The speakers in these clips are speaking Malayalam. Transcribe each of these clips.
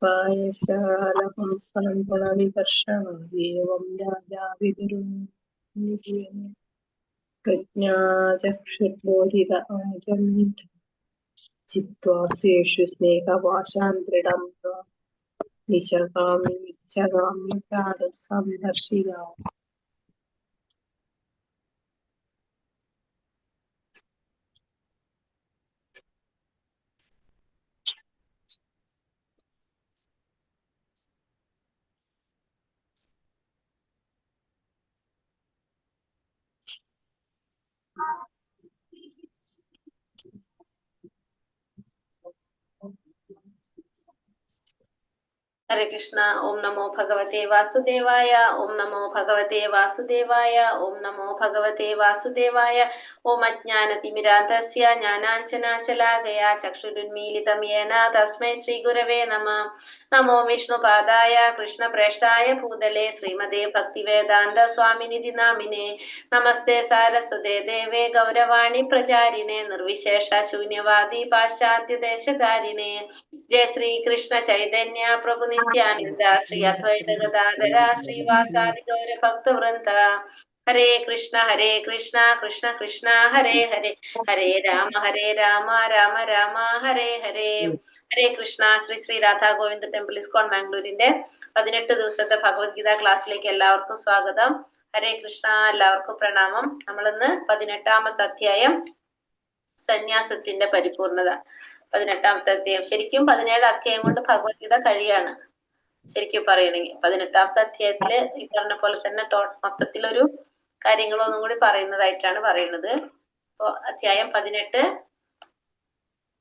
പ്രായശാലഹംസം പുനവികർഷണം ഏവം രാജാ വിദുരം പ്രജ്ഞാചക്ഷുർബോധിത ആജം ചിത്വാസ്യേഷു സ്നേഹപാശാൻ ദൃഢം നിശകാമ്യ സംഹർഷിത. ഹരേ കൃഷ്ണ. ഓം നമോ ഭഗവതേ വാസുദേവായ. ഓം നമോ ഭഗവതേ വാസുദേവായ. ഓം നമോ ഭഗവതേ വാസുദേവായ. ഓം അജ്ഞാനതിമിരാന്ധസ്യ ജ്ഞാനാഞ്ജനാശലാകയാ ചക്ഷുരുന്മീലിതം യേന തസ്മൈ ശ്രീ ഗുരവേ നമഃ. നമോ വിഷ്ണുപാദായ കൃഷ്ണപ്രേഷ്ഠായ ഭൂതലേ ശ്രീമതേ ഭക്തിവേദാന്ത സ്വാമിനിധി നാമിനേ. നമസ്തേ സാരസ്വതേ ദേവേ ഗൗരവാണി പ്രചാരിണേ നിർവിശേഷ ശൂന്യവാദി പാശ്ചാത്യ ദേശകാരിണേ. ജയ ശ്രീ കൃഷ്ണ ചൈതന്യ പ്രഭു നിത്യാനന്ദ ശ്രീ അദ്വൈത ഗദാധര ശ്രീവാസാദി ഗൗര ഭക്തവൃന്ദ. ഹരേ കൃഷ്ണ കൃഷ്ണ കൃഷ്ണ ഹരേ ഹരേ, ഹരേ രാമ രാമ രാമ ഹരേ ഹരേ. ഹരേ കൃഷ്ണ. ശ്രീ ശ്രീ രാധാ ഗോവിന്ദ ടെമ്പിൾ ഇസ്കോൺ ബാംഗ്ലൂരിന്റെ 18 ദിവസത്തെ ഭഗവത്ഗീത ക്ലാസ്സിലേക്ക് എല്ലാവർക്കും സ്വാഗതം. ഹരേ കൃഷ്ണ. എല്ലാവർക്കും പ്രണാമം. നമ്മളിന്ന് 18ാമത്തെ അധ്യായം സന്യാസത്തിന്റെ പരിപൂർണത, 18ാമത്തെ അധ്യായം. ശരിക്കും 17 അധ്യായം കൊണ്ട് ഭഗവത്ഗീത കഴിയാണ് ശരിക്കും പറയണെങ്കിൽ. 18ാമത്തെ അധ്യായത്തില് ഈ പറഞ്ഞ പോലെ തന്നെ മൊത്തത്തിലൊരു കാര്യങ്ങളൊന്നും കൂടി പറയുന്നതായിട്ടാണ് പറയുന്നത്. അപ്പോ അധ്യായം 18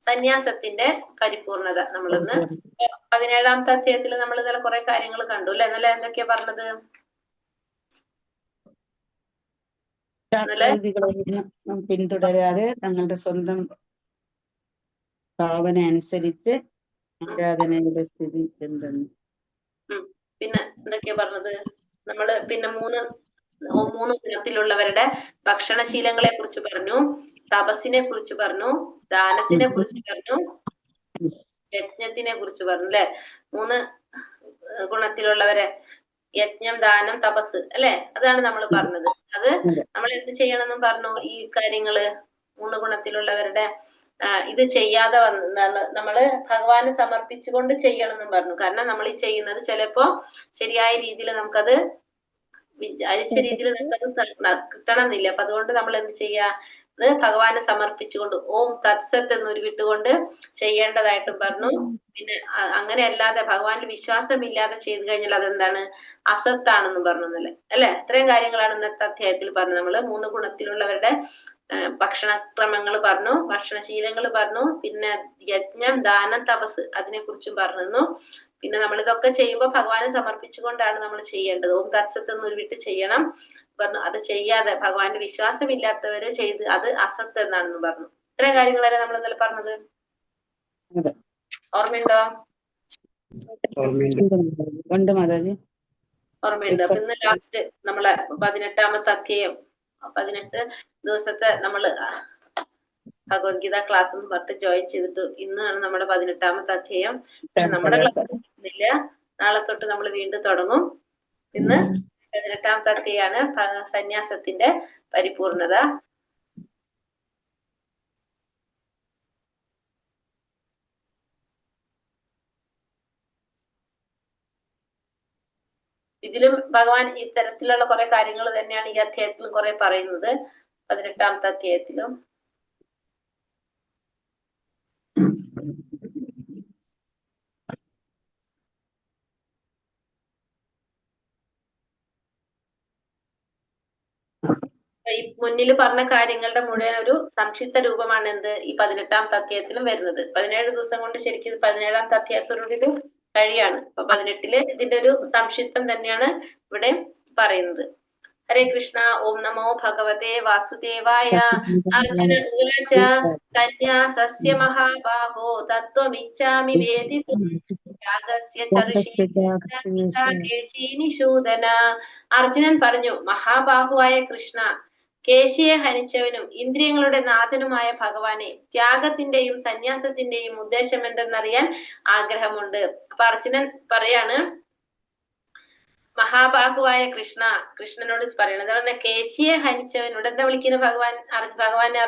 സന്യാസത്തിന്റെ പരിപൂർണത. നമ്മളിന്ന് 17ാമത്തെ അധ്യായത്തിൽ നമ്മൾ ഇന്നലെ കുറെ കാര്യങ്ങൾ കണ്ടു അല്ലെ? ഇന്നലെ എന്തൊക്കെയാ പറഞ്ഞത്? പിന്തുടരാതെ തങ്ങളുടെ സ്വന്തം ഭാവന അനുസരിച്ച് ആരാധനയുടെ സ്ഥിതി എന്തെന്ന്. പിന്നെ എന്തൊക്കെയാ പറഞ്ഞത്? നമ്മള് പിന്നെ മൂന്ന് ഗുണത്തിലുള്ളവരുടെ ഭക്ഷണശീലങ്ങളെ കുറിച്ച് പറഞ്ഞു, തപസ്സിനെ കുറിച്ച് പറഞ്ഞു, ദാനത്തിനെ കുറിച്ച് പറഞ്ഞു, യജ്ഞത്തിനെ കുറിച്ച് പറഞ്ഞു അല്ലെ? 3 ഗുണത്തിലുള്ളവരെ, യജ്ഞം, ദാനം, തപസ് അല്ലെ? അതാണ് നമ്മൾ പറഞ്ഞത്. അത് നമ്മൾ എന്ത് ചെയ്യണമെന്നും പറഞ്ഞു. ഈ കാര്യങ്ങള് 3 ഗുണത്തിലുള്ളവരുടെ ഇത് ചെയ്യാതെ നമ്മള് ഭഗവാന് സമർപ്പിച്ചുകൊണ്ട് ചെയ്യണമെന്നും പറഞ്ഞു. കാരണം നമ്മൾ ഈ ചെയ്യുന്നത് ചിലപ്പോ ശരിയായ രീതിയിൽ നമുക്കത് വിചാരിച്ച രീതിയിൽ നമുക്കത് കിട്ടണമെന്നില്ല. അപ്പൊ അതുകൊണ്ട് നമ്മൾ എന്ത് ചെയ്യാ? അത് ഭഗവാന് സമർപ്പിച്ചുകൊണ്ട് ഓം തത്സത്ത് എന്നൊരു വിട്ടുകൊണ്ട് ചെയ്യേണ്ടതായിട്ടും പറഞ്ഞു. പിന്നെ അങ്ങനെ അല്ലാതെ ഭഗവാനിൽ വിശ്വാസമില്ലാതെ ചെയ്തു കഴിഞ്ഞാൽ അതെന്താണ്? അസത്താണെന്നും പറഞ്ഞു അല്ലെ? ഇത്രയും കാര്യങ്ങളാണ് ഇന്നത്തെ അധ്യായത്തിൽ പറഞ്ഞു. നമ്മള് 3 ഗുണത്തിലുള്ളവരുടെ ഭക്ഷണക്രമങ്ങൾ പറഞ്ഞു, ഭക്ഷണശീലങ്ങൾ പറഞ്ഞു, പിന്നെ യജ്ഞം, ദാനം, തപസ് അതിനെ കുറിച്ചും പറഞ്ഞു. പിന്നെ നമ്മൾ ഇതൊക്കെ ചെയ്യുമ്പോൾ ഭഗവാനെ സമർപ്പിച്ചുകൊണ്ടാണ് നമ്മൾ ചെയ്യേണ്ടത്. ഓം തത്സത്ത് എന്നൊരു വിട്ട് ചെയ്യണം പറഞ്ഞു. അത് ചെയ്യാതെ ഭഗവാന്റെ വിശ്വാസമില്ലാത്തവരെ ചെയ്ത് അത് അസത്ത് എന്നാണെന്ന് പറഞ്ഞു. ഇത്രയും കാര്യങ്ങളല്ലേ നമ്മൾ ഇന്നലെ പറഞ്ഞത്? ഓർമ്മയുണ്ടോ? ഓർമ്മയുണ്ട്. അപ്പൊ ഇന്ന് ലാസ്റ്റ് നമ്മളെ 18ാമത്തെ അധ്യായം, 18 ദിവസത്തെ നമ്മള് ഭഗവത്ഗീത ക്ലാസ് എന്ന് പറഞ്ഞിട്ട് ജോയിൻ ചെയ്തിട്ട് ഇന്നാണ് നമ്മുടെ 18ാമത്തെ അധ്യായം. പക്ഷെ നമ്മുടെ ക്ലാസ് ഇല്ല, നാളെ തൊട്ട് നമ്മൾ വീണ്ടും തുടങ്ങും. ഇന്ന് 18ാമത്തെ അധ്യായമാണ് സന്യാസത്തിന്റെ പരിപൂർണത. ഇതിലും ഭഗവാൻ ഇത്തരത്തിലുള്ള കുറെ കാര്യങ്ങൾ തന്നെയാണ് ഈ അധ്യായത്തിലും കുറെ പറയുന്നത്. 18ാമത്തെ അധ്യായത്തിലും ഈ മുന്നിൽ പറഞ്ഞ കാര്യങ്ങളുടെ മുഴുവൻ ഒരു സംക്ഷിപ്ത രൂപമാണ് എന്ത് ഈ 18ാമത്തെ അധ്യായത്തിലും വരുന്നത്. 17 ദിവസം കൊണ്ട് ശരിക്കും 17ാമത്തെ അധ്യായത്തോടുകൂടി കഴിയാണ്. അപ്പൊ 18 ഇതിന്റെ ഒരു സംക്ഷിപ്തം തന്നെയാണ് ഇവിടെ പറയുന്നത്. ഹരേ കൃഷ്ണ. ഓം നമോ ഭഗവതേ വാസുദേവായ. അർജുന ഉവാച സന്യാസസ്യ മഹാബാഹോ തത്വമിച്ഛാമി വേദിതും യാഗസ്യ ചർഷീനിഷൂദന. അർജുനൻ പറഞ്ഞു, മഹാബാഹുവായ കൃഷ്ണ, കേശിയെ ഹനിച്ചവനും ഇന്ദ്രിയങ്ങളുടെ നാഥനുമായ ഭഗവാനെ ത്യാഗത്തിന്റെയും സന്യാസത്തിന്റെയും ഉദ്ദേശം എന്തെന്നറിയാൻ ആഗ്രഹമുണ്ട്. അപ്പൊ അർജുനൻ പറയാണ്, മഹാബാഹുവായ കൃഷ്ണനോട് പറയണത്. അതുപോലെ കേശിയെ ഹനിച്ചവനോട് എന്താ വിളിക്കുന്നത് ഭഗവാനെ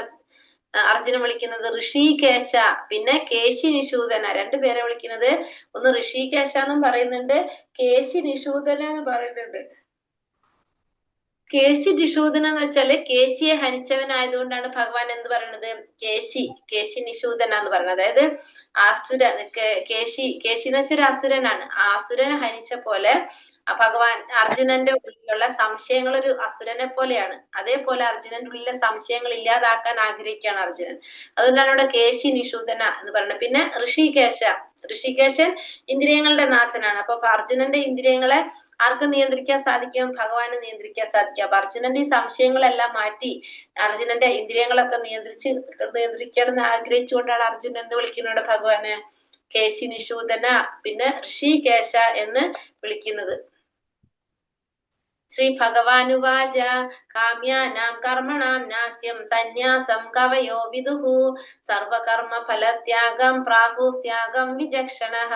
അർജുനൻ വിളിക്കുന്നത് ഋഷികേശ, പിന്നെ കേശി നിഷൂദന, രണ്ടുപേരെ വിളിക്കുന്നത്. ഒന്ന് ഋഷികേശ എന്നും പറയുന്നുണ്ട്, കേശി നിഷൂദന എന്ന് പറയുന്നുണ്ട്. കേശി നിഷൂദന എന്ന് വെച്ചാല് കേശിയെ ഹനിച്ചവനായതുകൊണ്ടാണ് ഭഗവാൻ എന്ത് പറയണത് കേശി നിഷൂദന എന്ന് പറയുന്നത്. അതായത് കേശി എന്ന് വെച്ചൊരു അസുരനാണ്. ആ അസുരനെ ഹനിച്ച പോലെ ഭഗവാൻ അർജുനന്റെ ഉള്ളിലുള്ള സംശയങ്ങൾ ഒരു അസുരനെ പോലെയാണ്. അതേപോലെ അർജുനന്റെ ഉള്ളിലെ സംശയങ്ങൾ ഇല്ലാതാക്കാൻ ആഗ്രഹിക്കുകയാണ് അർജുനൻ. അതുകൊണ്ടാണ് ഇവിടെ കേശി നിഷൂദന എന്ന് പറയുന്നത്. പിന്നെ ഋഷികേശൻ ഇന്ദ്രിയങ്ങളുടെ നാഥനാണ്. അപ്പൊ അർജുനന്റെ ഇന്ദ്രിയങ്ങളെ ആർക്ക് നിയന്ത്രിക്കാൻ സാധിക്കും? ഭഗവാന് നിയന്ത്രിക്കാൻ സാധിക്കും. അപ്പൊ അർജുനന്റെ ഈ സംശയങ്ങളെല്ലാം മാറ്റി അർജുനന്റെ ഇന്ദ്രിയങ്ങളൊക്കെ നിയന്ത്രിക്കണം ആഗ്രഹിച്ചുകൊണ്ടാണ് അർജുനൻ എന്ത് വിളിക്കുന്നത് ഭഗവാന് കേശി നിഷൂദന, പിന്നെ ഋഷികേശ എന്ന് വിളിക്കുന്നത്. ശ്രീ ഭഗവാനുവാച കാമ്യാനാം കർമ്മണാം നാസ്യം സന്യാസം കവയോ വിദുഹു സർവകർമ്മ ഫലത്യാഗം പ്രാഹുസ്ത്യാഗം വിചക്ഷണഃ.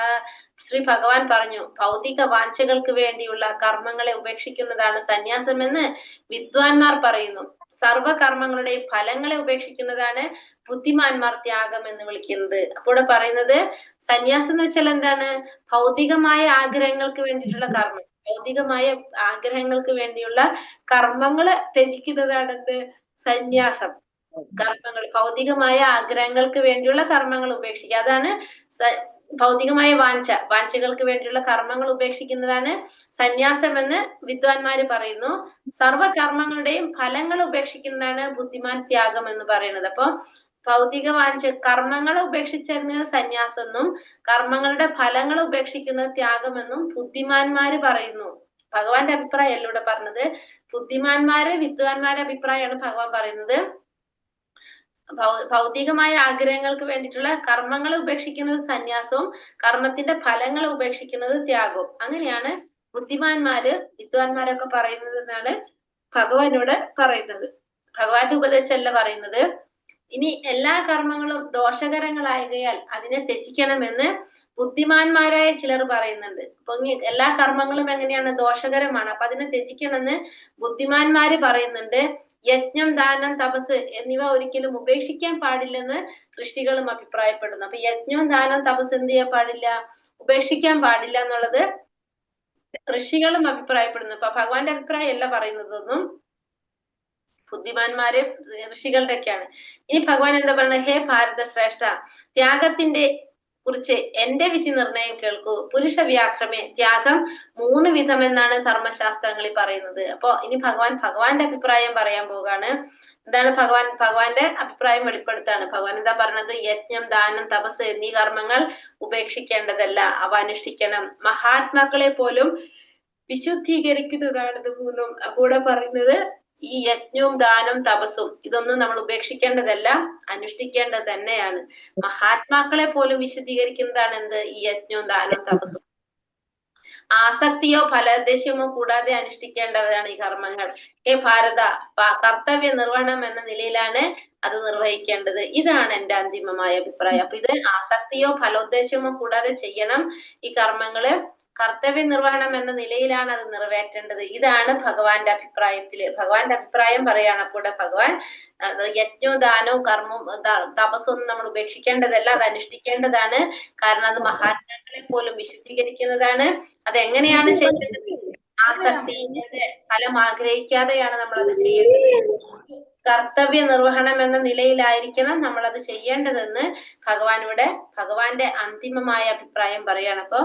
ശ്രീ ഭഗവാൻ പറഞ്ഞു, ഭൗതിക വാഞ്ചകൾക്ക് വേണ്ടിയുള്ള കർമ്മങ്ങളെ ഉപേക്ഷിക്കുന്നതാണ് സന്യാസമെന്ന് വിദ്വാൻമാർ പറയുന്നു. സർവകർമ്മങ്ങളുടെ ഫലങ്ങളെ ഉപേക്ഷിക്കുന്നതാണ് ബുദ്ധിമാന്മാർ ത്യാഗം എന്ന് വിളിക്കുന്നത്. അപ്പോൾ പറയുന്നത് സന്യാസം എന്ന് വെച്ചാൽ എന്താണ്? ഭൗതികമായ ആഗ്രഹങ്ങൾക്ക് വേണ്ടിയിട്ടുള്ള കർമ്മം, ഭൗതികമായ ആഗ്രഹങ്ങൾക്ക് വേണ്ടിയുള്ള കർമ്മങ്ങള് ത്യജിക്കുന്നതാണ് എന്ത്? സന്യാസം. ഭൗതികമായ ആഗ്രഹങ്ങൾക്ക് വേണ്ടിയുള്ള കർമ്മങ്ങൾ ഉപേക്ഷിക്കുക, അതാണ് ഭൗതികമായ വാഞ്ചകൾക്ക് വേണ്ടിയുള്ള കർമ്മങ്ങൾ ഉപേക്ഷിക്കുന്നതാണ് സന്യാസം എന്ന് വിദ്വാൻമാര് പറയുന്നു. സർവകർമ്മങ്ങളുടെയും ഫലങ്ങൾ ഉപേക്ഷിക്കുന്നതാണ് ബുദ്ധിമാൻ ത്യാഗം എന്ന് പറയുന്നത്. അപ്പൊ ഭൗതിക കർമ്മങ്ങൾ ഉപേക്ഷിച്ചിരുന്നത് സന്യാസം എന്നും കർമ്മങ്ങളുടെ ഫലങ്ങൾ ഉപേക്ഷിക്കുന്നത് ത്യാഗമെന്നും ബുദ്ധിമാന്മാര് പറയുന്നു. ഭഗവാന്റെ അഭിപ്രായമല്ല ഇവിടെ പറഞ്ഞത്, വിദ്വാൻമാരുടെ അഭിപ്രായമാണ് ഭഗവാൻ പറയുന്നത്. ഭൗതികമായ ആഗ്രഹങ്ങൾക്ക് വേണ്ടിയിട്ടുള്ള കർമ്മങ്ങൾ ഉപേക്ഷിക്കുന്നത് സന്യാസവും കർമ്മത്തിന്റെ ഫലങ്ങൾ ഉപേക്ഷിക്കുന്നത് ത്യാഗവും. അങ്ങനെയാണ് വിദ്വാൻമാരൊക്കെ പറയുന്നത് എന്നാണ് ഭഗവാനോട് പറയുന്നത്. ഭഗവാന്റെ ഉപദേശമല്ല പറയുന്നത്. ഇനി എല്ലാ കർമ്മങ്ങളും ദോഷകരങ്ങളായകയാൽ അതിനെ ത്യജിക്കണമെന്ന് ബുദ്ധിമാന്മാരായ ചിലർ പറയുന്നുണ്ട്. അപ്പൊ എല്ലാ കർമ്മങ്ങളും എങ്ങനെയാണ്? ദോഷകരമാണ്. അപ്പൊ അതിനെ ത്യജിക്കണമെന്ന് ബുദ്ധിമാന്മാര് പറയുന്നുണ്ട്. യജ്ഞം, ദാനം, തപസ് എന്നിവ ഒരിക്കലും ഉപേക്ഷിക്കാൻ പാടില്ലെന്ന് ഋഷികളും അഭിപ്രായപ്പെടുന്നു. അപ്പൊ യജ്ഞം, ദാനം, തപസ് എന്ത് ചെയ്യാൻ പാടില്ല? ഉപേക്ഷിക്കാൻ പാടില്ല എന്നുള്ളത് ഋഷികളും അഭിപ്രായപ്പെടുന്നു. അപ്പൊ ഭഗവാന്റെ അഭിപ്രായം അല്ല പറയുന്നതൊന്നും, ബുദ്ധിമാന്മാര് ഋഷികളുടെ ഒക്കെയാണ്. ഇനി ഭഗവാൻ എന്താ പറയുന്നത്? ഹേ ഭാരത ശ്രേഷ്ഠ, ത്യാഗത്തിന്റെ കുറിച്ച് എന്റെ വിധി നിർണയം കേൾക്കൂ. പുരുഷ വ്യാഘ്രമേ, ത്യാഗം 3 വിധം എന്നാണ് ധർമ്മശാസ്ത്രങ്ങളിൽ പറയുന്നത്. അപ്പൊ ഇനി ഭഗവാന്റെ അഭിപ്രായം പറയാൻ പോകാണ്. എന്താണ് ഭഗവാന്റെ അഭിപ്രായം വെളിപ്പെടുത്താണ്. ഭഗവാൻ എന്താ പറഞ്ഞത്? യജ്ഞം, ദാനം, തപസ് എന്നീ കർമ്മങ്ങൾ ഉപേക്ഷിക്കേണ്ടതല്ല, അവ അനുഷ്ഠിക്കണം. മഹാത്മാക്കളെ പോലും വിശുദ്ധീകരിക്കുന്നതാണ് ഇത് 3. കൂടെ പറയുന്നത് ഈ യജ്ഞവും ദാനം തപസ്സും ഇതൊന്നും നമ്മൾ ഉപേക്ഷിക്കേണ്ടതല്ല, അനുഷ്ഠിക്കേണ്ടത് തന്നെയാണ്. മഹാത്മാക്കളെ പോലും വിശുദ്ധീകരിക്കുന്നതാണ് എന്ത്? ഈ യജ്ഞവും ദാനവും തപസ്സും. ആസക്തിയോ ഫലോദ്ദേശ്യമോ കൂടാതെ അനുഷ്ഠിക്കേണ്ടതാണ് ഈ കർമ്മങ്ങൾ. ഹേ ഭാരത, കർത്തവ്യ നിർവഹണം എന്ന നിലയിലാണ് അത് നിർവഹിക്കേണ്ടത്. ഇതാണ് എന്റെ അന്തിമമായ അഭിപ്രായം. അപ്പൊ ഇത് ആസക്തിയോ ഫലോദ്ദേശ്യമോ കൂടാതെ ചെയ്യണം ഈ കർമ്മങ്ങള്. കർത്തവ്യ നിർവഹണം എന്ന നിലയിലാണ് അത് നിറവേറ്റേണ്ടത്. ഇതാണ് ഭഗവാന്റെ ഭഗവാന്റെ അഭിപ്രായം പറയാണ്. അപ്പോൾ ഭഗവാൻ യജ്ഞവും ദാനവും കർമ്മവും തപസ്സൊന്നും നമ്മൾ ഉപേക്ഷിക്കേണ്ടതല്ല, അത് അനുഷ്ഠിക്കേണ്ടതാണ്. കാരണം അത് മഹാത്മാക്കളെ പോലും വിശുദ്ധീകരിക്കുന്നതാണ്. അതെങ്ങനെയാണ് ചെയ്യേണ്ടത്? ആസക്തിയുടെ ഫലം ആഗ്രഹിക്കാതെയാണ് നമ്മൾ അത് ചെയ്യേണ്ടത്. കർത്തവ്യ നിർവഹണം എന്ന നിലയിലായിരിക്കണം നമ്മൾ അത് ചെയ്യേണ്ടതെന്ന് ഭഗവാന്റെ അന്തിമമായ അഭിപ്രായം പറയാണ്. അപ്പൊ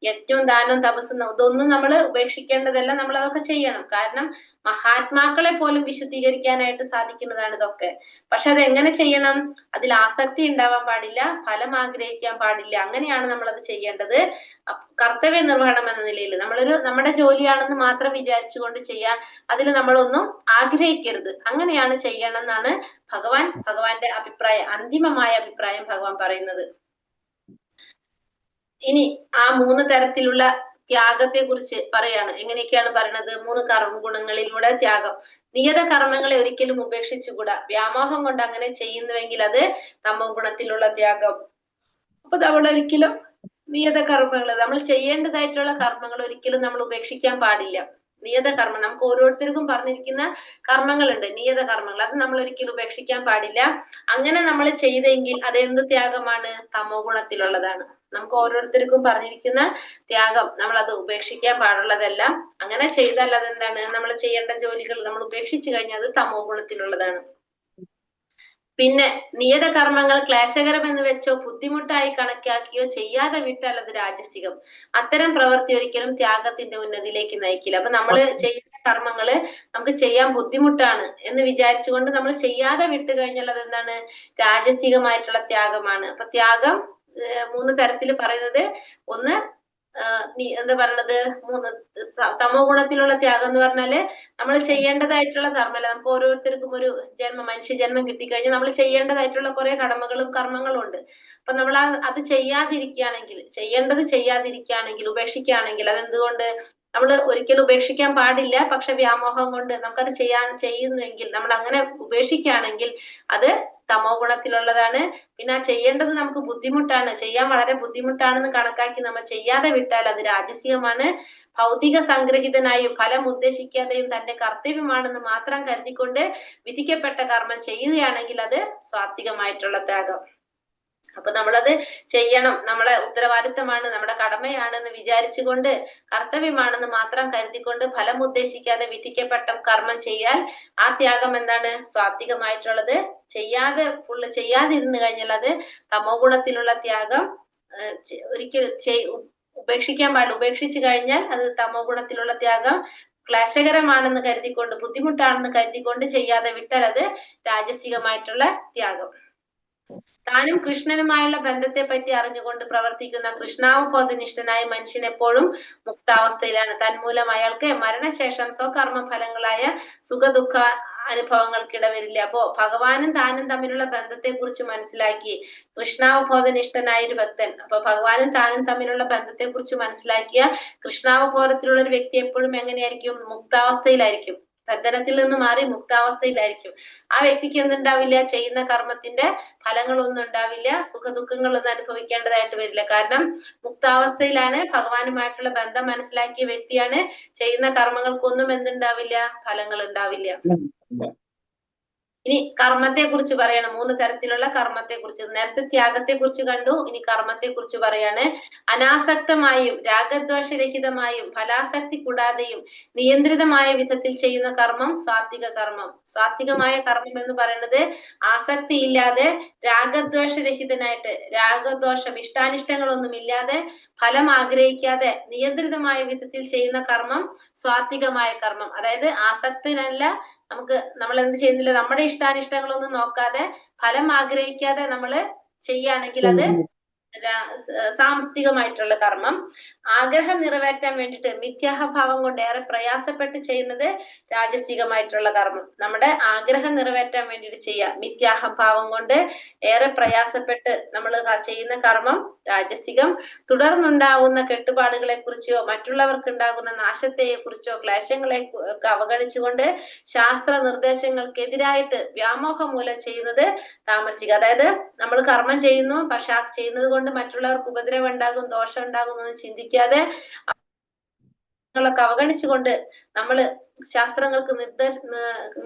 യജ്ഞവും ദാനവും തപസ്സും ഇതൊന്നും നമ്മൾ ഉപേക്ഷിക്കേണ്ടതല്ല, നമ്മൾ അതൊക്കെ ചെയ്യണം. കാരണം മഹാത്മാക്കളെ പോലും വിശുദ്ധീകരിക്കാനായിട്ട് സാധിക്കുന്നതാണ് ഇതൊക്കെ. പക്ഷെ അത് എങ്ങനെ ചെയ്യണം? അതിൽ ആസക്തി ഉണ്ടാവാൻ പാടില്ല, ഫലം ആഗ്രഹിക്കാൻ പാടില്ല. അങ്ങനെയാണ് നമ്മൾ അത് ചെയ്യേണ്ടത്. കർത്തവ്യ നിർവഹണം എന്ന നിലയിൽ നമ്മുടെ ജോലിയാണെന്ന് മാത്രം വിചാരിച്ചുകൊണ്ട് ചെയ്യാൻ, അതിൽ നമ്മളൊന്നും ആഗ്രഹിക്കരുത്. അങ്ങനെയാണ് ചെയ്യണം എന്നാണ് ഭഗവാന്റെ അഭിപ്രായം, അന്തിമമായ അഭിപ്രായം ഭഗവാൻ പറയുന്നത്. ഇനി ആ 3 തരത്തിലുള്ള ത്യാഗത്തെ കുറിച്ച് പറയാണ്. എങ്ങനെയൊക്കെയാണ് പറയുന്നത്? 3 കർമ്മ ഗുണങ്ങളിലൂടെ ത്യാഗം. നിയത കർമ്മങ്ങളെ ഒരിക്കലും ഉപേക്ഷിച്ചുകൂടാ. വ്യാമോഹം കൊണ്ട് അങ്ങനെ ചെയ്യുന്നുവെങ്കിൽ അത് തമോ ഗുണത്തിലുള്ള ത്യാഗം. അപ്പൊ നമ്മൾ ഒരിക്കലും നിയത കർമ്മങ്ങൾ, നമ്മൾ ചെയ്യേണ്ടതായിട്ടുള്ള കർമ്മങ്ങൾ ഒരിക്കലും നമ്മൾ ഉപേക്ഷിക്കാൻ പാടില്ല. നിയത കർമ്മം നമുക്ക് ഓരോരുത്തർക്കും പറഞ്ഞിരിക്കുന്ന കർമ്മങ്ങളുണ്ട്, നിയത കർമ്മങ്ങൾ. അത് നമ്മൾ ഒരിക്കലും ഉപേക്ഷിക്കാൻ പാടില്ല. അങ്ങനെ നമ്മൾ ചെയ്തെങ്കിൽ അത് എന്ത് ത്യാഗമാണ്? തമോ ഗുണത്തിലുള്ളതാണ്. നമുക്ക് ഓരോരുത്തർക്കും പറഞ്ഞിരിക്കുന്ന ത്യാഗം നമ്മൾ അത് ഉപേക്ഷിക്കാൻ പാടുള്ളതല്ല. അങ്ങനെ ചെയ്താൽ അതെന്താണ്? നമ്മൾ ചെയ്യേണ്ട ജോലികൾ നമ്മൾ ഉപേക്ഷിച്ചു കഴിഞ്ഞാൽ അത് തമോ ഗുണത്തിലുള്ളതാണ്. പിന്നെ നിയത കർമ്മങ്ങൾ ക്ലേശകരമെന്ന് വെച്ചോ ബുദ്ധിമുട്ടായി കണക്കാക്കിയോ ചെയ്യാതെ വിട്ടാൽ അത് രാജസികം. അത്തരം പ്രവൃത്തി ഒരിക്കലും ത്യാഗത്തിന്റെ ഉന്നതിയിലേക്ക് നയിക്കില്ല. അപ്പൊ നമ്മള് ചെയ്യുന്ന കർമ്മങ്ങള് നമുക്ക് ചെയ്യാൻ ബുദ്ധിമുട്ടാണ് എന്ന് വിചാരിച്ചുകൊണ്ട് നമ്മൾ ചെയ്യാതെ വിട്ടു കഴിഞ്ഞാൽ അതെന്താണ്? രാജസികമായിട്ടുള്ള ത്യാഗമാണ്. അപ്പൊ ത്യാഗം 3 തരത്തിൽ പറയുന്നത്, ഒന്ന് എന്താ പറയണത്, തമോ ഗുണത്തിലുള്ള ത്യാഗം എന്ന് പറഞ്ഞാല് നമ്മൾ ചെയ്യേണ്ടതായിട്ടുള്ള ധർമ്മമല്ല. നമുക്ക് ഓരോരുത്തർക്കും ഒരു മനുഷ്യ ജന്മം കിട്ടിക്കഴിഞ്ഞാൽ നമ്മൾ ചെയ്യേണ്ടതായിട്ടുള്ള കുറെ കടമകളും കർമ്മങ്ങളും ഉണ്ട്. അപ്പൊ നമ്മൾ അത് ചെയ്യേണ്ടത് ചെയ്യാതിരിക്കുകയാണെങ്കിൽ, ഉപേക്ഷിക്കുകയാണെങ്കിൽ, അതെന്തുകൊണ്ട്? നമ്മൾ ഒരിക്കലും ഉപേക്ഷിക്കാൻ പാടില്ല. പക്ഷെ വ്യാമോഹം കൊണ്ട് നമുക്കത് ചെയ്യുന്നുവെങ്കിൽ, നമ്മൾ അങ്ങനെ ഉപേക്ഷിക്കുകയാണെങ്കിൽ അത് തമോ ഗുണത്തിലുള്ളതാണ്. പിന്നെ ആ ചെയ്യേണ്ടത് നമുക്ക് ബുദ്ധിമുട്ടാണ്, ചെയ്യാൻ വളരെ ബുദ്ധിമുട്ടാണെന്ന് കണക്കാക്കി നമ്മൾ ചെയ്യാതെ വിട്ടാൽ അത് രാജസികമാണ്. ഭൗതിക സംഗ്രഹിതനായും ഫലം ഉദ്ദേശിക്കാതെയും തന്റെ കർത്തവ്യമാണെന്ന് മാത്രം കരുതിക്കൊണ്ട് വിധിക്കപ്പെട്ട കർമ്മം ചെയ്യുകയാണെങ്കിൽ അത് സ്വാത്വികമായിട്ടുള്ള ത്യാഗം. അപ്പൊ നമ്മളത് ചെയ്യണം, നമ്മളെ ഉത്തരവാദിത്തമാണ്, നമ്മുടെ കടമയാണെന്ന് വിചാരിച്ചുകൊണ്ട്, കർത്തവ്യമാണെന്ന് മാത്രം കരുതിക്കൊണ്ട് ഫലം ഉദ്ദേശിക്കാതെ വിധിക്കപ്പെട്ട കർമ്മം ചെയ്യാൻ ആ ത്യാഗം എന്താണ്? സ്വാത്വികമായിട്ടുള്ളത്. ചെയ്യാതിരുന്നു കഴിഞ്ഞാൽ അത് തമോ ഗുണത്തിലുള്ള ത്യാഗം. ഒരിക്കലും ഉപേക്ഷിക്കാൻ പാടില്ല. ഉപേക്ഷിച്ചു കഴിഞ്ഞാൽ അത് തമോ ഗുണത്തിലുള്ള ത്യാഗം. ക്ലേശകരമാണെന്ന് കരുതിക്കൊണ്ട്, ബുദ്ധിമുട്ടാണെന്ന് കരുതിക്കൊണ്ട് ചെയ്യാതെ വിട്ടാൽ അത് രാജസികമായിട്ടുള്ള ത്യാഗം. താനും കൃഷ്ണനുമായുള്ള ബന്ധത്തെ പറ്റി അറിഞ്ഞുകൊണ്ട് പ്രവർത്തിക്കുന്ന കൃഷ്ണാവബോധനിഷ്ഠനായ മനുഷ്യൻ എപ്പോഴും മുക്താവസ്ഥയിലാണ്. തന്മൂലം അയാൾക്ക് മരണശേഷം സ്വകർമ്മ ഫലങ്ങളായ സുഖദുഃഖ അനുഭവങ്ങൾക്കിടവരില്ല. അപ്പോ ഭഗവാനും താനും തമ്മിലുള്ള ബന്ധത്തെ കുറിച്ച് മനസ്സിലാക്കി കൃഷ്ണാവബോധനിഷ്ഠനായ ഒരു ഭക്തൻ, അപ്പൊ ഭഗവാനും താനും തമ്മിലുള്ള ബന്ധത്തെ കുറിച്ച് മനസ്സിലാക്കിയ കൃഷ്ണാവബോധത്തിലുള്ള ഒരു വ്യക്തി എപ്പോഴും എങ്ങനെയായിരിക്കും? മുക്താവസ്ഥയിലായിരിക്കും. ബന്ധനത്തിൽ നിന്ന് മാറി മുക്താവസ്ഥയിലായിരിക്കും. ആ വ്യക്തിക്ക് എന്തുണ്ടാവില്ല? ചെയ്യുന്ന കർമ്മത്തിന്റെ ഫലങ്ങളൊന്നും ഉണ്ടാവില്ല, സുഖദുഃഖങ്ങളൊന്നും അനുഭവിക്കേണ്ടതായിട്ട് വരില്ല. കാരണം മുക്താവസ്ഥയിലാണ്, ഭഗവാനുമായിട്ടുള്ള ബന്ധം മനസ്സിലാക്കിയ വ്യക്തിയാണ്. ചെയ്യുന്ന കർമ്മങ്ങൾക്കൊന്നും എന്തുണ്ടാവില്ല? ഫലങ്ങൾ ഉണ്ടാവില്ല. ഇനി കർമ്മത്തെ കുറിച്ച് പറയണം. 3 തരത്തിലുള്ള കർമ്മത്തെ കുറിച്ച്. നേരത്തെ ത്യാഗത്തെ കുറിച്ച് കണ്ടു, ഇനി കർമ്മത്തെ കുറിച്ച് പറയാണ്. അനാസക്തമായും രാഗദ്വേഷരഹിതമായും ഫലാസക്തി കൂടാതെയും നിയന്ത്രിതമായ വിധത്തിൽ ചെയ്യുന്ന കർമ്മം സാത്വിക കർമ്മം. സാത്വികമായ കർമ്മം എന്ന് പറയുന്നത് ആസക്തി ഇല്ലാതെ, രാഗദ്വേഷരഹിതനായിട്ട്, രാഗദോഷം ഇഷ്ടാനിഷ്ടങ്ങളൊന്നും ഇല്ലാതെ, ഫലം ആഗ്രഹിക്കാതെ നിയന്ത്രിതമായ വിധത്തിൽ ചെയ്യുന്ന കർമ്മം സാത്വികമായ കർമ്മം. അതായത് ആസക്തിനല്ല, നമ്മൾ എന്ത് ചെയ്യുന്നില്ല, നമ്മുടെ ഇഷ്ടാനിഷ്ടങ്ങളൊന്നും നോക്കാതെ, ഫലം ആഗ്രഹിക്കാതെ നമ്മൾ ചെയ്യുകയാണെങ്കിൽ അത് സാമ്പത്തികമായിട്ടുള്ള കർമ്മം. ആഗ്രഹം നിറവേറ്റാൻ വേണ്ടിയിട്ട് മിഥ്യാഹഭാവം കൊണ്ട് ഏറെ പ്രയാസപ്പെട്ട് ചെയ്യുന്നത് രാജസികമായിട്ടുള്ള കർമ്മം. നമ്മുടെ ആഗ്രഹം നിറവേറ്റാൻ വേണ്ടിയിട്ട് ചെയ്യുക, മിഥ്യാഹഭാവം കൊണ്ട് ഏറെ പ്രയാസപ്പെട്ട് നമ്മൾ ചെയ്യുന്ന കർമ്മം രാജസികം. തുടർന്നുണ്ടാവുന്ന കെട്ടുപാടുകളെ കുറിച്ചോ മറ്റുള്ളവർക്ക് ഉണ്ടാകുന്ന നാശത്തെ കുറിച്ചോ ക്ലേശങ്ങളെ അവഗണിച്ചുകൊണ്ട് ശാസ്ത്ര നിർദ്ദേശങ്ങൾക്കെതിരായിട്ട് വ്യാമോഹം മൂലം ചെയ്യുന്നത് താമസിക. അതായത് നമ്മൾ കർമ്മം ചെയ്യുന്നു, പക്ഷെ ആ ചെയ്യുന്നത് കൊണ്ട് മറ്റുള്ളവർക്ക് ഉപദ്രവം ഉണ്ടാകും, ദോഷം ഉണ്ടാകും എന്നൊന്നും ചിന്തിക്കാതെ അവഗണിച്ചുകൊണ്ട് നമ്മള് ശാസ്ത്രങ്ങൾക്ക്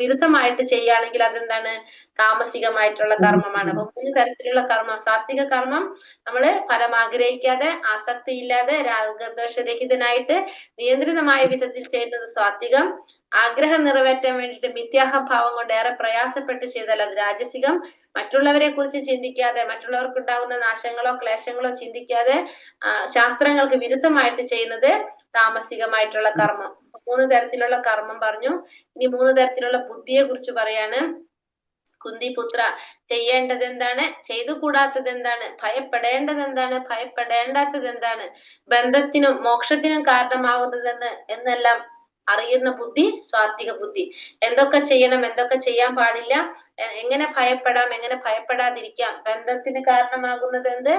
വിരുദ്ധമായിട്ട് ചെയ്യുകയാണെങ്കിൽ അതെന്താണ്? താമസികമായിട്ടുള്ള കർമ്മമാണ്. അപ്പൊ 3 തരത്തിലുള്ള കർമ്മം. സാത്വിക കർമ്മം നമ്മള് ഫലം ആഗ്രഹിക്കാതെ, ആസക്തി ഇല്ലാതെ, രാഗദ്വേഷരഹിതനായിട്ട് നിയന്ത്രിതമായ വിധത്തിൽ ചെയ്യുന്നത് സാത്വികം. ആഗ്രഹം നിറവേറ്റാൻ വേണ്ടിയിട്ട് മിഥ്യാഹഭാവം കൊണ്ട് ഏറെ പ്രയാസപ്പെട്ട് ചെയ്താൽ അത് രാജസികം. മറ്റുള്ളവരെ കുറിച്ച് ചിന്തിക്കാതെ, മറ്റുള്ളവർക്ക് ഉണ്ടാകുന്ന നാശങ്ങളോ ക്ലേശങ്ങളോ ചിന്തിക്കാതെ ശാസ്ത്രങ്ങൾക്ക് വിരുദ്ധമായിട്ട് ചെയ്യുന്നത് താമസികമായിട്ടുള്ള കർമ്മം. 3 തരത്തിലുള്ള കർമ്മം പറഞ്ഞു. ഇനി 3 തരത്തിലുള്ള ബുദ്ധിയെ കുറിച്ച് പറയാണ്. കുന്തിപുത്ര, ചെയ്യേണ്ടത് എന്താണ്, ചെയ്തു കൂടാത്തത് എന്താണ്, ഭയപ്പെടേണ്ടത് എന്താണ്, ഭയപ്പെടേണ്ടാത്തത് എന്താണ്, ബന്ധത്തിനും മോക്ഷത്തിനും കാരണമാവുന്നതെന്ന് എന്നെല്ലാം അറിയുന്ന ബുദ്ധി സാത്വിക ബുദ്ധി. എന്തൊക്കെ ചെയ്യണം, എന്തൊക്കെ ചെയ്യാൻ പാടില്ല, എങ്ങനെ ഭയപ്പെടാം, എങ്ങനെ ഭയപ്പെടാതിരിക്കാം, ബന്ധത്തിന് കാരണമാകുന്നത് എന്ത്,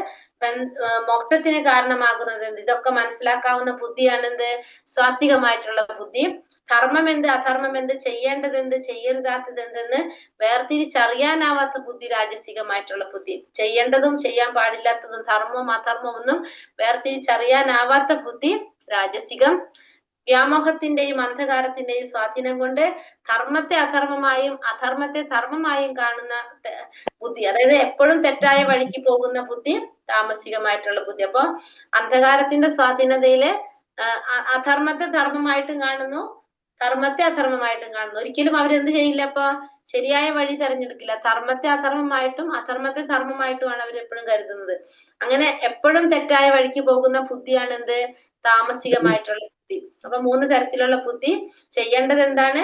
മോക്ഷത്തിന് കാരണമാകുന്നത് എന്ത്, ഇതൊക്കെ മനസ്സിലാക്കാവുന്ന ബുദ്ധിയാണ് എന്ത്, സാത്വികമായിട്ടുള്ള ബുദ്ധി. ധർമ്മം എന്ത്, അധർമ്മം എന്ത്, ചെയ്യേണ്ടത് എന്ത്, ചെയ്യരുതാത്തത് എന്തെന്ന് വേർതിരിച്ചറിയാനാവാത്ത ബുദ്ധി രാജസികമായിട്ടുള്ള ബുദ്ധി. ചെയ്യേണ്ടതും ചെയ്യാൻ പാടില്ലാത്തതും ധർമ്മവും അധർമ്മവും ഒന്നും വേർതിരിച്ചറിയാനാവാത്ത ബുദ്ധി രാജസികം. വ്യാമോഹത്തിന്റെയും അന്ധകാരത്തിന്റെയും സ്വാധീനം കൊണ്ട് ധർമ്മത്തെ അധർമ്മമായും അധർമ്മത്തെ ധർമ്മമായും കാണുന്ന ബുദ്ധി, അതായത് എപ്പോഴും തെറ്റായ വഴിക്ക് പോകുന്ന ബുദ്ധി താമസികമായിട്ടുള്ള ബുദ്ധി. അപ്പൊ അന്ധകാരത്തിന്റെ സ്വാധീനതയില് അധർമ്മത്തെ ധർമ്മമായിട്ടും കാണുന്നു, ധർമ്മത്തെ അധർമ്മമായിട്ടും കാണുന്നു. ഒരിക്കലും അവരെന്ത് ചെയ്യില്ല, അപ്പൊ ശരിയായ വഴി തെരഞ്ഞെടുക്കില്ല. ധർമ്മത്തെ അധർമ്മമായിട്ടും അധർമ്മത്തെ ധർമ്മമായിട്ടുമാണ് അവർ എപ്പോഴും കരുതുന്നത്. അങ്ങനെ എപ്പോഴും തെറ്റായ വഴിക്ക് പോകുന്ന ബുദ്ധിയാണ് എന്ത്, താമസികമായിട്ടുള്ള ബുദ്ധി. അപ്പൊ 3 തരത്തിലുള്ള ബുദ്ധി. ചെയ്യേണ്ടത് എന്താണ്,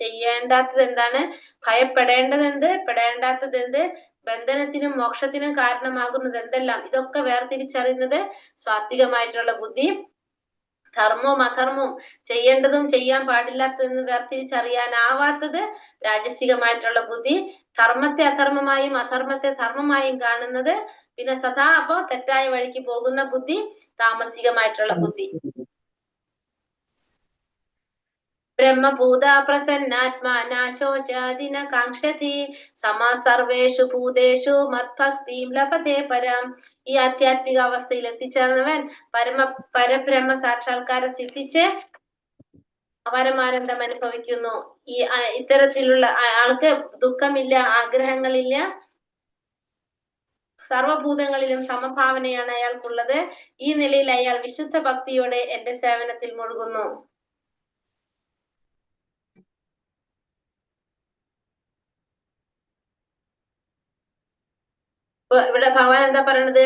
ചെയ്യേണ്ടാത്തത് എന്താണ്, ഭയപ്പെടേണ്ടത് എന്ത്, പെടേണ്ടാത്തത് എന്ത്, ബന്ധനത്തിനും മോക്ഷത്തിനും കാരണമാകുന്നത് എന്തെല്ലാം, ഇതൊക്കെ വേർതിരിച്ചറിയുന്നത് സാത്വികമായിട്ടുള്ള ബുദ്ധി. ധർമ്മവും അധർമ്മവും ചെയ്യേണ്ടതും ചെയ്യാൻ പാടില്ലാത്തതെന്ന് വേർതിരിച്ചറിയാനാവാത്തത് രാജസികമായിട്ടുള്ള ബുദ്ധി. ധർമ്മത്തെ അധർമ്മമായും അധർമ്മത്തെ ധർമ്മമായും കാണുന്നത്, പിന്നെ സദാ അപ്പോ തെറ്റായ വഴിക്ക് പോകുന്ന ബുദ്ധി താമസികമായിട്ടുള്ള ബുദ്ധി. ബ്രഹ്മഭൂത പ്രസന്നാത്മാ നാശോചാദിന കാംക്ഷതി സമാ സർവേഷു ഭൂതേഷു മത്ഭക്തിം ലഭത്തെ പരം. ഈ ആധ്യാത്മിക അവസ്ഥയിൽ എത്തിച്ചേർന്നവൻ പരബ്രഹ്മ സാക്ഷാത്കാരം സിദ്ധിച്ച് പരമാനന്ദം അനുഭവിക്കുന്നു. ഈ ഇത്തരത്തിലുള്ള ആൾക്ക് ദുഃഖമില്ല, ആഗ്രഹങ്ങളില്ല, സർവഭൂതങ്ങളിലും സമഭാവനയാണ് അയാൾക്കുള്ളത്. ഈ നിലയിൽ അയാൾ വിശുദ്ധ ഭക്തിയോടെ എന്റെ സേവനത്തിൽ മുഴുകുന്നു. ഇവിടെ ഭഗവാൻ എന്താ പറയണത്,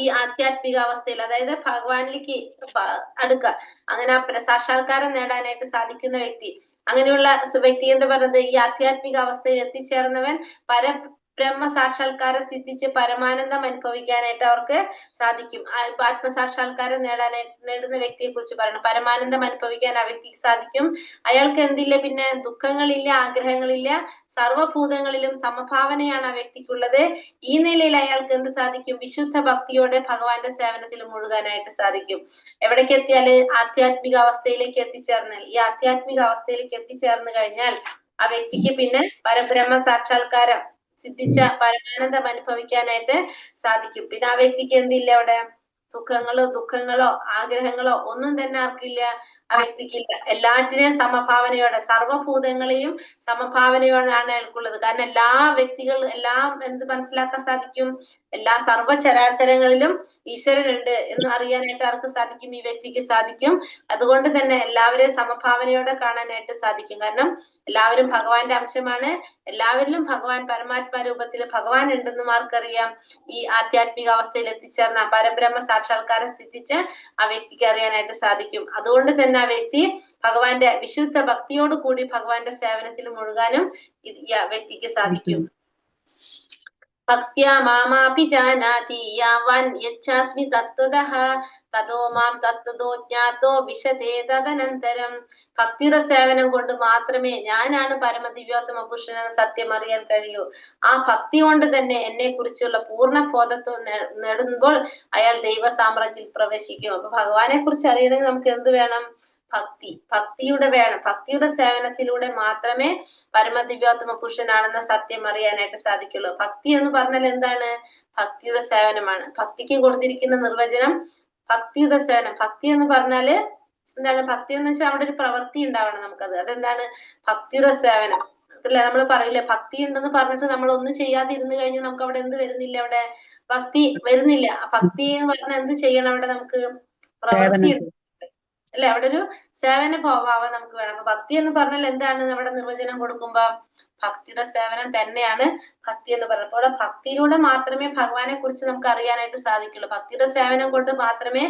ഈ ആധ്യാത്മിക അവസ്ഥയിൽ, അതായത് ഭഗവാനിലേക്ക് അടുക്കുക, അങ്ങനെ സാക്ഷാത്കാരം നേടാനായിട്ട് സാധിക്കുന്ന വ്യക്തി, അങ്ങനെയുള്ള വ്യക്തി എന്താ പറയുന്നത്, ഈ ആധ്യാത്മിക അവസ്ഥയിൽ എത്തിച്ചേർന്നവൻ പരബ്രഹ്മ സാക്ഷാത്കാരം സിദ്ധിച്ച് പരമാനന്ദം അനുഭവിക്കാനായിട്ട് അവർക്ക് സാധിക്കും. ആത്മസാക്ഷാത്കാരം നേടുന്ന വ്യക്തിയെ കുറിച്ച് പറയണം. പരമാനന്ദം അനുഭവിക്കാൻ ആ വ്യക്തിക്ക് സാധിക്കും. അയാൾക്ക് എന്തില്ല, പിന്നെ ദുഃഖങ്ങളില്ല, ആഗ്രഹങ്ങളില്ല, സർവഭൂതങ്ങളിലും സമഭാവനയാണ് ആ വ്യക്തിക്കുള്ളത്. ഈ നിലയിൽ അയാൾക്ക് എന്ത് സാധിക്കും, വിശുദ്ധ ഭക്തിയോടെ ഭഗവാന്റെ സേവനത്തിൽ മുഴുകാനായിട്ട് സാധിക്കും. എവിടേക്ക് എത്തിയാല്, ആധ്യാത്മിക അവസ്ഥയിലേക്ക് എത്തിച്ചേർന്നാൽ, ഈ ആധ്യാത്മിക അവസ്ഥയിലേക്ക് എത്തിച്ചേർന്ന് കഴിഞ്ഞാൽ ആ വ്യക്തിക്ക് പിന്നെ പരബ്രഹ്മ സാക്ഷാത്കാരം സിദ്ധിച്ച പരമാനന്ദം അനുഭവിക്കാനായിട്ട് സാധിക്കും. പിന്നെ ആ വ്യക്തിക്ക് എന്തില്ല, അവിടെ സുഖങ്ങളോ ദുഃഖങ്ങളോ ആഗ്രഹങ്ങളോ ഒന്നും തന്നെ ആർക്കില്ല, ആ വ്യക്തിക്കില്ല. എല്ലാറ്റിനെയും സമഭാവനയോടെ, സർവഭൂതങ്ങളെയും സമഭാവനയോടാണ് അയാൾക്കുള്ളത്. കാരണം എല്ലാ വ്യക്തികളും എല്ലാം എന്ത് മനസ്സിലാക്കാൻ സാധിക്കും, എല്ലാ സർവചരാചരങ്ങളിലും ഈശ്വരനുണ്ട് എന്ന് അറിയാനായിട്ട് ആർക്ക് സാധിക്കും, ഈ വ്യക്തിക്ക് സാധിക്കും. അതുകൊണ്ട് തന്നെ എല്ലാവരെയും സമഭാവനയോടെ കാണാനായിട്ട് സാധിക്കും. കാരണം എല്ലാവരും ഭഗവാന്റെ അംശമാണ്, എല്ലാവരിലും ഭഗവാൻ പരമാത്മാ രൂപത്തിൽ ഭഗവാൻ ഉണ്ടെന്നും ആർക്കറിയാം, ഈ ആധ്യാത്മിക അവസ്ഥയിൽ എത്തിച്ചേർന്ന പരബ്രഹ്മ സാക്ഷാത്കാരം സിദ്ധിച്ച് ആ വ്യക്തിക്ക് അറിയാനായിട്ട് സാധിക്കും. അതുകൊണ്ട് തന്നെ ആ വ്യക്തി ഭഗവാന്റെ വിശുദ്ധ ഭക്തിയോട് കൂടി ഭഗവാന്റെ സേവനത്തിൽ മുഴുകാനും ഈ വ്യക്തിക്ക് സാധിക്കും. ഭക്ത്യാ മാമാപി ജാനാതി യാവൻ യച്ഛാസ്മി തത്വതഃ തതോ മാം തത്വതോ ജ്ഞാതോ വിശദേ തദനന്തരം. ഭക്തിയുടെ സേവനം കൊണ്ട് മാത്രമേ ഞാനാണ് പരമദിവ്യോത്തമ പുരുഷനെന്ന സത്യം അറിയാൻ കഴിയൂ. ആ ഭക്തി കൊണ്ട് തന്നെ എന്നെ കുറിച്ചുള്ള പൂർണ്ണ ബോധത്വം നേടുമ്പോൾ അയാൾ ദൈവ സാമ്രാജ്യത്തിൽ പ്രവേശിക്കും. അപ്പൊ ഭഗവാനെ കുറിച്ച് അറിയണമെങ്കിൽ നമുക്ക് എന്ത് വേണം, ഭക്തിയുടെ സേവനത്തിലൂടെ മാത്രമേ പരമദിവ്യോത്തമ പുരുഷനാണെന്ന സത്യം അറിയാനായിട്ട് സാധിക്കുള്ളൂ. ഭക്തി എന്ന് പറഞ്ഞാൽ എന്താണ്, ഭക്തിയുടെ സേവനമാണ്. ഭക്തിക്ക് കൊടുത്തിരിക്കുന്ന നിർവചനം ഭക്തിയുടെ സേവനം. ഭക്തി എന്ന് പറഞ്ഞാല് എന്താണ്, ഭക്തി എന്ന് വെച്ചാൽ അവിടെ ഒരു പ്രവൃത്തി ഉണ്ടാവണം നമുക്കത്. അതെന്താണ്, ഭക്തിയുടെ സേവനം. അല്ലേ, നമ്മൾ പറയില്ലേ ഭക്തി ഉണ്ടെന്ന് പറഞ്ഞിട്ട് നമ്മൾ ഒന്നും ചെയ്യാതെ ഇരുന്ന് കഴിഞ്ഞാൽ നമുക്ക് അവിടെ എന്ത് വരുന്നില്ല, അവിടെ ഭക്തി വരുന്നില്ല. ഭക്തി എന്ന് പറഞ്ഞാൽ എന്ത് ചെയ്യണം, അവിടെ നമുക്ക് പ്രവൃത്തി അല്ലെ, അവിടെ ഒരു സേവന ഭാവം നമുക്ക് വേണം. അപ്പൊ ഭക്തി എന്ന് പറഞ്ഞാൽ എന്താണ്, നമ്മുടെ നിർവചനം കൊടുക്കുമ്പോ ഭക്തിയുടെ സേവനം തന്നെയാണ് ഭക്തി എന്ന് പറയുന്നത്. അപ്പോൾ ഭക്തിയിലൂടെ മാത്രമേ ഭഗവാനെ കുറിച്ച് നമുക്ക് അറിയാനായിട്ട് സാധിക്കുള്ളൂ. ഭക്തിയുടെ സേവനം കൊണ്ട് മാത്രമേ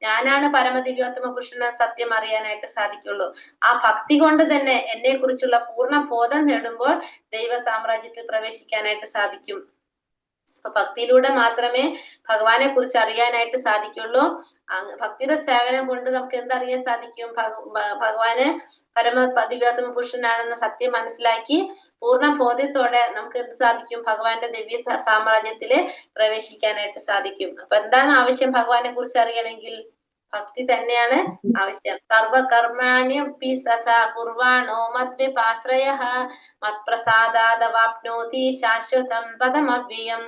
ഞാനാണ് പരമദിവ്യോത്തമ പുരുഷന സത്യം അറിയാനായിട്ട് സാധിക്കുള്ളൂ. ആ ഭക്തി കൊണ്ട് തന്നെ എന്നെ കുറിച്ചുള്ള പൂർണ്ണ ബോധം നേടുമ്പോൾ ദൈവ സാമ്രാജ്യത്തിൽ പ്രവേശിക്കാനായിട്ട് സാധിക്കും. അപ്പൊ ഭക്തിയിലൂടെ മാത്രമേ ഭഗവാനെ കുറിച്ച് അറിയാനായിട്ട് സാധിക്കുള്ളൂ. ഭക്തിയുടെ സേവനം കൊണ്ട് നമുക്ക് എന്തറിയാൻ സാധിക്കും? ഭഗവാന് ദിവ്യാത്മ പുരുഷനാണെന്ന സത്യം മനസ്സിലാക്കി പൂർണ്ണ ബോധ്യത്തോടെ നമുക്ക് എന്ത് സാധിക്കും? ഭഗവാന്റെ ദിവ്യ സാമ്രാജ്യത്തില് പ്രവേശിക്കാനായിട്ട് സാധിക്കും. അപ്പൊ എന്താണ് ആവശ്യം ഭഗവാനെ കുറിച്ച് അറിയണമെങ്കിൽ? ഭക്തി തന്നെയാണ് ആവശ്യം. സർവകർമാണ്യപി സദാ കുർവാണോ മദ്വിപാശ്രയഃ മത്പ്രസാദാദവാപ്നോതി ശാശ്വതം പദമവ്യയം.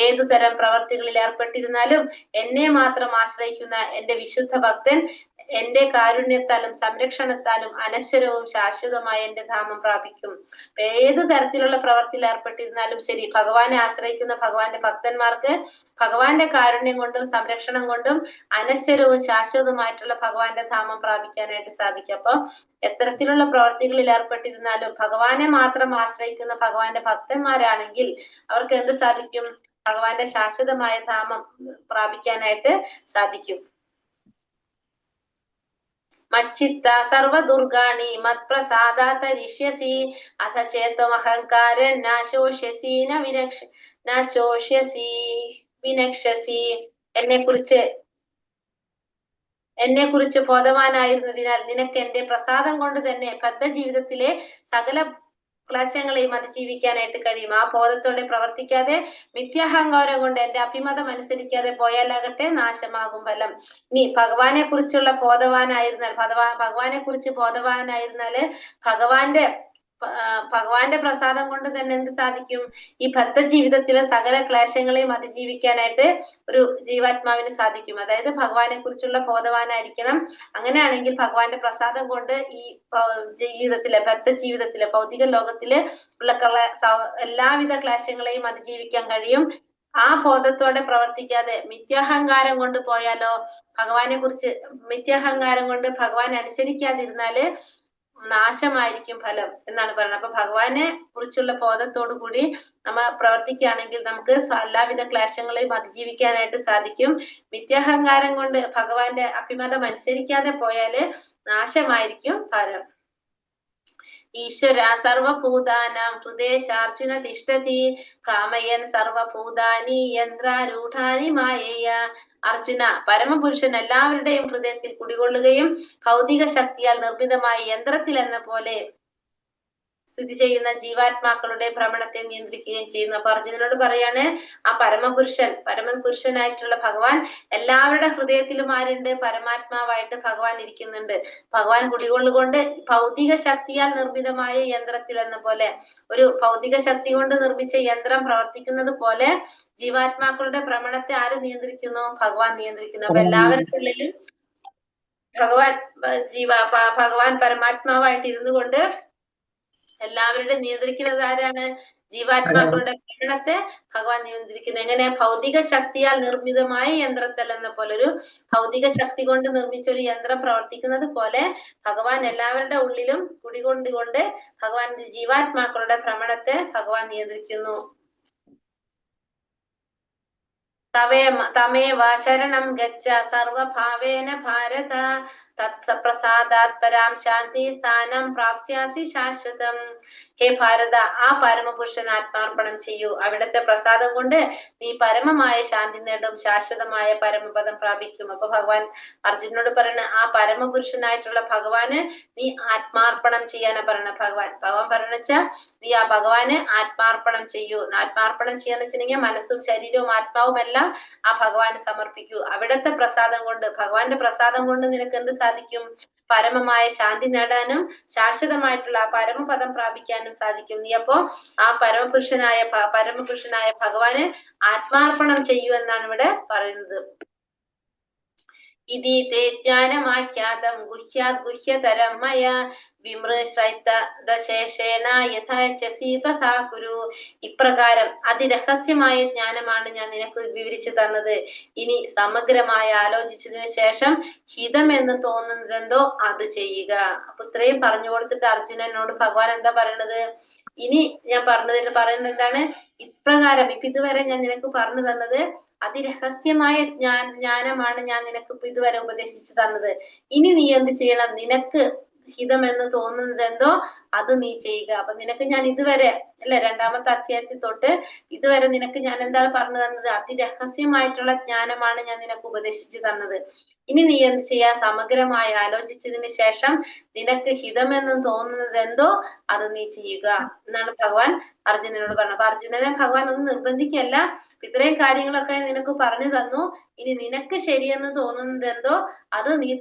ഏതു തരം പ്രവർത്തികളിൽ ഏർപ്പെട്ടിരുന്നാലും എന്നെ മാത്രം ആശ്രയിക്കുന്ന എന്റെ വിശുദ്ധ ഭക്തൻ എന്റെ കാരുണ്യത്താലും സംരക്ഷണത്താലും അനശ്വരവും ശാശ്വതമായ എന്റെ ധാമം പ്രാപിക്കും. ഏത് തരത്തിലുള്ള പ്രവർത്തിയിൽ ഏർപ്പെട്ടിരുന്നാലും ശരി, ഭഗവാനെ ആശ്രയിക്കുന്ന ഭഗവാന്റെ ഭക്തന്മാർക്ക് ഭഗവാന്റെ കാരുണ്യം കൊണ്ടും സംരക്ഷണം കൊണ്ടും അനശ്വരവും ശാശ്വതമായിട്ടുള്ള ഭഗവാന്റെ ധാമം പ്രാപിക്കാനായിട്ട് സാധിക്കും. അപ്പൊ എത്തരത്തിലുള്ള പ്രവർത്തികളിൽ ഏർപ്പെട്ടിരുന്നാലും ഭഗവാനെ മാത്രം ആശ്രയിക്കുന്ന ഭഗവാന്റെ ഭക്തന്മാരാണെങ്കിൽ അവർക്ക് എന്ത് സാധിക്കും? ഭഗവാന്റെ ശാശ്വതമായ ധാമം പ്രാപിക്കാനായിട്ട് സാധിക്കും. മച്ചിത്ത സർവദുർഗാണി മത്പ്രസാദാത്തരിഷ്യസി അഥ ചേത്വമഹങ്കാരൻ നാശോഷ്യസി വിനക്ഷസി. എന്നെ കുറിച്ച് ബോധവാനായിരുന്നതിനാൽ നിനക്ക് എന്റെ പ്രസാദം കൊണ്ട് തന്നെ ബദ്ധ ജീവിതത്തിലെ സകല ക്ലേശങ്ങളെയും അതിജീവിക്കാനായിട്ട് കഴിയും. ആ ബോധത്തോടെ പ്രവർത്തിക്കാതെ മിഥ്യാഹങ്കാരം കൊണ്ട് എന്റെ അഭിമതം അനുസരിക്കാതെ പോയാലാകട്ടെ നാശമാകും ഫലം. ഇനി ഭഗവാനെ കുറിച്ചുള്ള ഭഗവാനെ കുറിച്ച് ബോധവാനായിരുന്നാല് ഭഗവാന്റെ പ്രസാദം കൊണ്ട് തന്നെ എന്ത് സാധിക്കും? ഈ ബദ്ധ ജീവിതത്തിലെ സകല ക്ലേശങ്ങളെയും അതിജീവിക്കാനായിട്ട് ഒരു ജീവാത്മാവിന് സാധിക്കും. അതായത് ഭഗവാനെ കുറിച്ചുള്ള ബോധവാനായിരിക്കണം. അങ്ങനെയാണെങ്കിൽ ഭഗവാന്റെ പ്രസാദം കൊണ്ട് ഈ ജീവിതത്തിലെ ബദ്ധ ജീവിതത്തിലെ ഭൗതിക ലോകത്തില് ഉള്ള എല്ലാവിധ ക്ലേശങ്ങളെയും അതിജീവിക്കാൻ കഴിയും. ആ ബോധത്തോടെ പ്രവർത്തിക്കാതെ മിഥ്യാഹങ്കാരം കൊണ്ട് പോയാലോ, മിഥ്യാഹങ്കാരം കൊണ്ട് ഭഗവാൻ അനുസരിക്കാതിരുന്നാല് നാശമായിരിക്കും ഫലം എന്നാണ് പറയുന്നത്. അപ്പൊ ഭഗവാനെ കുറിച്ചുള്ള ബോധത്തോടു കൂടി നമ്മൾ പ്രവർത്തിക്കുകയാണെങ്കിൽ നമുക്ക് എല്ലാവിധ ക്ലേശങ്ങളെയും അതിജീവിക്കാനായിട്ട് സാധിക്കും. മിഥ്യാഹങ്കാരം കൊണ്ട് ഭഗവാന്റെ അഭിമതം അനുസരിക്കാതെ പോയാല് നാശമായിരിക്കും ഫലം. ഈശ്വര സർവഭൂതാനാം ഹൃദയേശാർജുന തിഷ്ഠതി കാമയൻ സർവഭൂതാനി യന്ത്രാരൂഢാനി മായയ. അർജുന, പരമപുരുഷൻ എല്ലാവരുടെയും ഹൃദയത്തിൽ കുടികൊള്ളുകയും ഭൗതിക ശക്തിയാൽ നിർമ്മിതമായ യന്ത്രത്തിൽ എന്ന പോലെ സ്ഥിതി ചെയ്യുന്ന ജീവാത്മാക്കളുടെ ഭ്രമണത്തെ നിയന്ത്രിക്കുകയും ചെയ്യുന്നു. അപ്പൊ അർജുനനോട് പറയാണ്, ആ പരമപുരുഷനായിട്ടുള്ള ഭഗവാൻ എല്ലാവരുടെ ഹൃദയത്തിലും ആരുണ്ട്? പരമാത്മാവായിട്ട് ഭഗവാൻ ഇരിക്കുന്നുണ്ട്. ഭഗവാൻ കുടികൊള്ളുകൊണ്ട് ഭൗതിക ശക്തിയാൽ നിർമ്മിതമായ യന്ത്രത്തിൽ എന്ന പോലെ, ഒരു ഭൗതിക ശക്തി കൊണ്ട് നിർമ്മിച്ച യന്ത്രം പ്രവർത്തിക്കുന്നത് പോലെ ജീവാത്മാക്കളുടെ ഭ്രമണത്തെ ആര് നിയന്ത്രിക്കുന്നു? ഭഗവാൻ നിയന്ത്രിക്കുന്നു. അപ്പൊ എല്ലാവരുടെ ഉള്ളിലും ഭഗവാൻ പരമാത്മാവായിട്ട് ഇരുന്നു കൊണ്ട് എല്ലാവരുടെയും നിയന്ത്രിക്കുന്നത് ആരാണ്? ജീവാത്മാക്കളുടെ ഭ്രമണത്തെ ഭഗവാൻ നിയന്ത്രിക്കുന്നത്. എങ്ങനെ? ഭൗതിക ശക്തിയാൽ നിർമ്മിതമായ യന്ത്രത്തിൽ എന്ന പോലെ, ഒരു ഭൗതിക ശക്തി കൊണ്ട് നിർമ്മിച്ച ഒരു യന്ത്രം പ്രവർത്തിക്കുന്നത് പോലെ ഭഗവാൻ എല്ലാവരുടെ ഉള്ളിലും കുടികൊണ്ടുകൊണ്ട് ഭഗവാൻ ജീവാത്മാക്കളുടെ ഭ്രമണത്തെ ഭഗവാൻ നിയന്ത്രിക്കുന്നു. തമേവ ശരണം ഗച്ഛ സർവഭാവേന ഭാരത തത്പ്രസാദാത് പരാം ശാന്തി സ്ഥാനം പ്രാപ്സ്യാസി ശാശ്വതം. ഹേ ഭാരത, ആ പരമപുരുഷൻ ആത്മാർപ്പണം ചെയ്യൂ. അവിടുത്തെ പ്രസാദം കൊണ്ട് നീ പരമമായ ശാന്തി നേടും, ശാശ്വതമായ പരമപദം പ്രാപിക്കും. അപ്പൊ ഭഗവാൻ അർജുനോട് പറയണ, ആ പരമപുരുഷനായിട്ടുള്ള ഭഗവാന് നീ ആത്മാർപ്പണം ചെയ്യാനാ പറയണ. ഭഗവാൻ പറയണെച്ചാ നീ ആ ഭഗവാന് ആത്മാർപ്പണം ചെയ്യൂ. ആത്മാർപ്പണം ചെയ്യാന്ന് വെച്ചിട്ടുണ്ടെങ്കിൽ മനസ്സും ശരീരവും ആത്മാവും എല്ലാം ആ ഭഗവാന് സമർപ്പിക്കൂ. അവിടുത്തെ പ്രസാദം കൊണ്ട്, ഭഗവാന്റെ പ്രസാദം കൊണ്ട് നിനക്ക് എന്ത് സാധിക്കും? പരമമായ ശാന്തി നേടാനും ശാശ്വതമായിട്ടുള്ള ആ പരമപദം പ്രാപിക്കാനും സാധിക്കും. നീ അപ്പോ ആ പരമപുരുഷനായ ഭഗവാന് ആത്മാർപ്പണം ചെയ്യൂ എന്നാണ് ഇവിടെ പറയുന്നത്. ഇതി തേ ജ്ഞാനമാഖ്യാതം ഗുഹ്യാത് ഗുഹ്യതരം മയ വിമൃശേഷേണ യഥാചസി തഥാ കുരു. ഇപ്രകാരം അതിരഹസ്യമായ ജ്ഞാനമാണ് ഞാൻ നിനക്ക് വിവരിച്ചു തന്നത്. ഇനി സമഗ്രമായി ആലോചിച്ചതിന് ശേഷം ഹിതം എന്ന് തോന്നുന്നതെന്തോ അത് ചെയ്യുക. അപ്പൊ ഇത്രയും പറഞ്ഞു കൊടുത്തിട്ട് അർജുനനോട് ഭഗവാൻ എന്താ പറയണത്? ഇനി ഞാൻ പറയുന്നത് എന്താണ്? ഇപ്രകാരം ഇതുവരെ ഞാൻ നിനക്ക് പറഞ്ഞു തന്നത് അതിരഹസ്യമായ ജ്ഞാനമാണ് ഞാൻ നിനക്ക് ഇതുവരെ ഉപദേശിച്ചു തന്നത്. ഇനി നീ എന്ത് ചെയ്യണം? നിനക്ക് ഹിതമെന്ന് തോന്നുന്നത് എന്തോ അത് നീ ചെയ്യുക. അപ്പൊ നിനക്ക് ഞാൻ ഇതുവരെ അല്ലെ 2-ാമത്തെ അധ്യായത്തിൽ തൊട്ട് ഇതുവരെ നിനക്ക് ഞാൻ എന്താണ് പറഞ്ഞു തന്നത്? അതിരഹസ്യമായിട്ടുള്ള ജ്ഞാനമാണ് ഞാൻ നിനക്ക് ഉപദേശിച്ചു തന്നത്. ഇനി നീ എന്ത് ചെയ്യാ? സമഗ്രമായി ആലോചിച്ചതിന് ശേഷം നിനക്ക് ഹിതമെന്ന് തോന്നുന്നത് എന്തോ അത് നീ ചെയ്യുക എന്നാണ് ഭഗവാൻ അർജുനനോട് പറഞ്ഞത്. അപ്പൊ അർജുനനെ ഭഗവാൻ ഒന്നും നിർബന്ധിക്കല്ല, ഇത്രയും കാര്യങ്ങളൊക്കെ നിനക്ക് പറഞ്ഞു തന്നു. ഇനി നിനക്ക് ശരിയെന്ന് തോന്നുന്നത് എന്തോ അത് നീ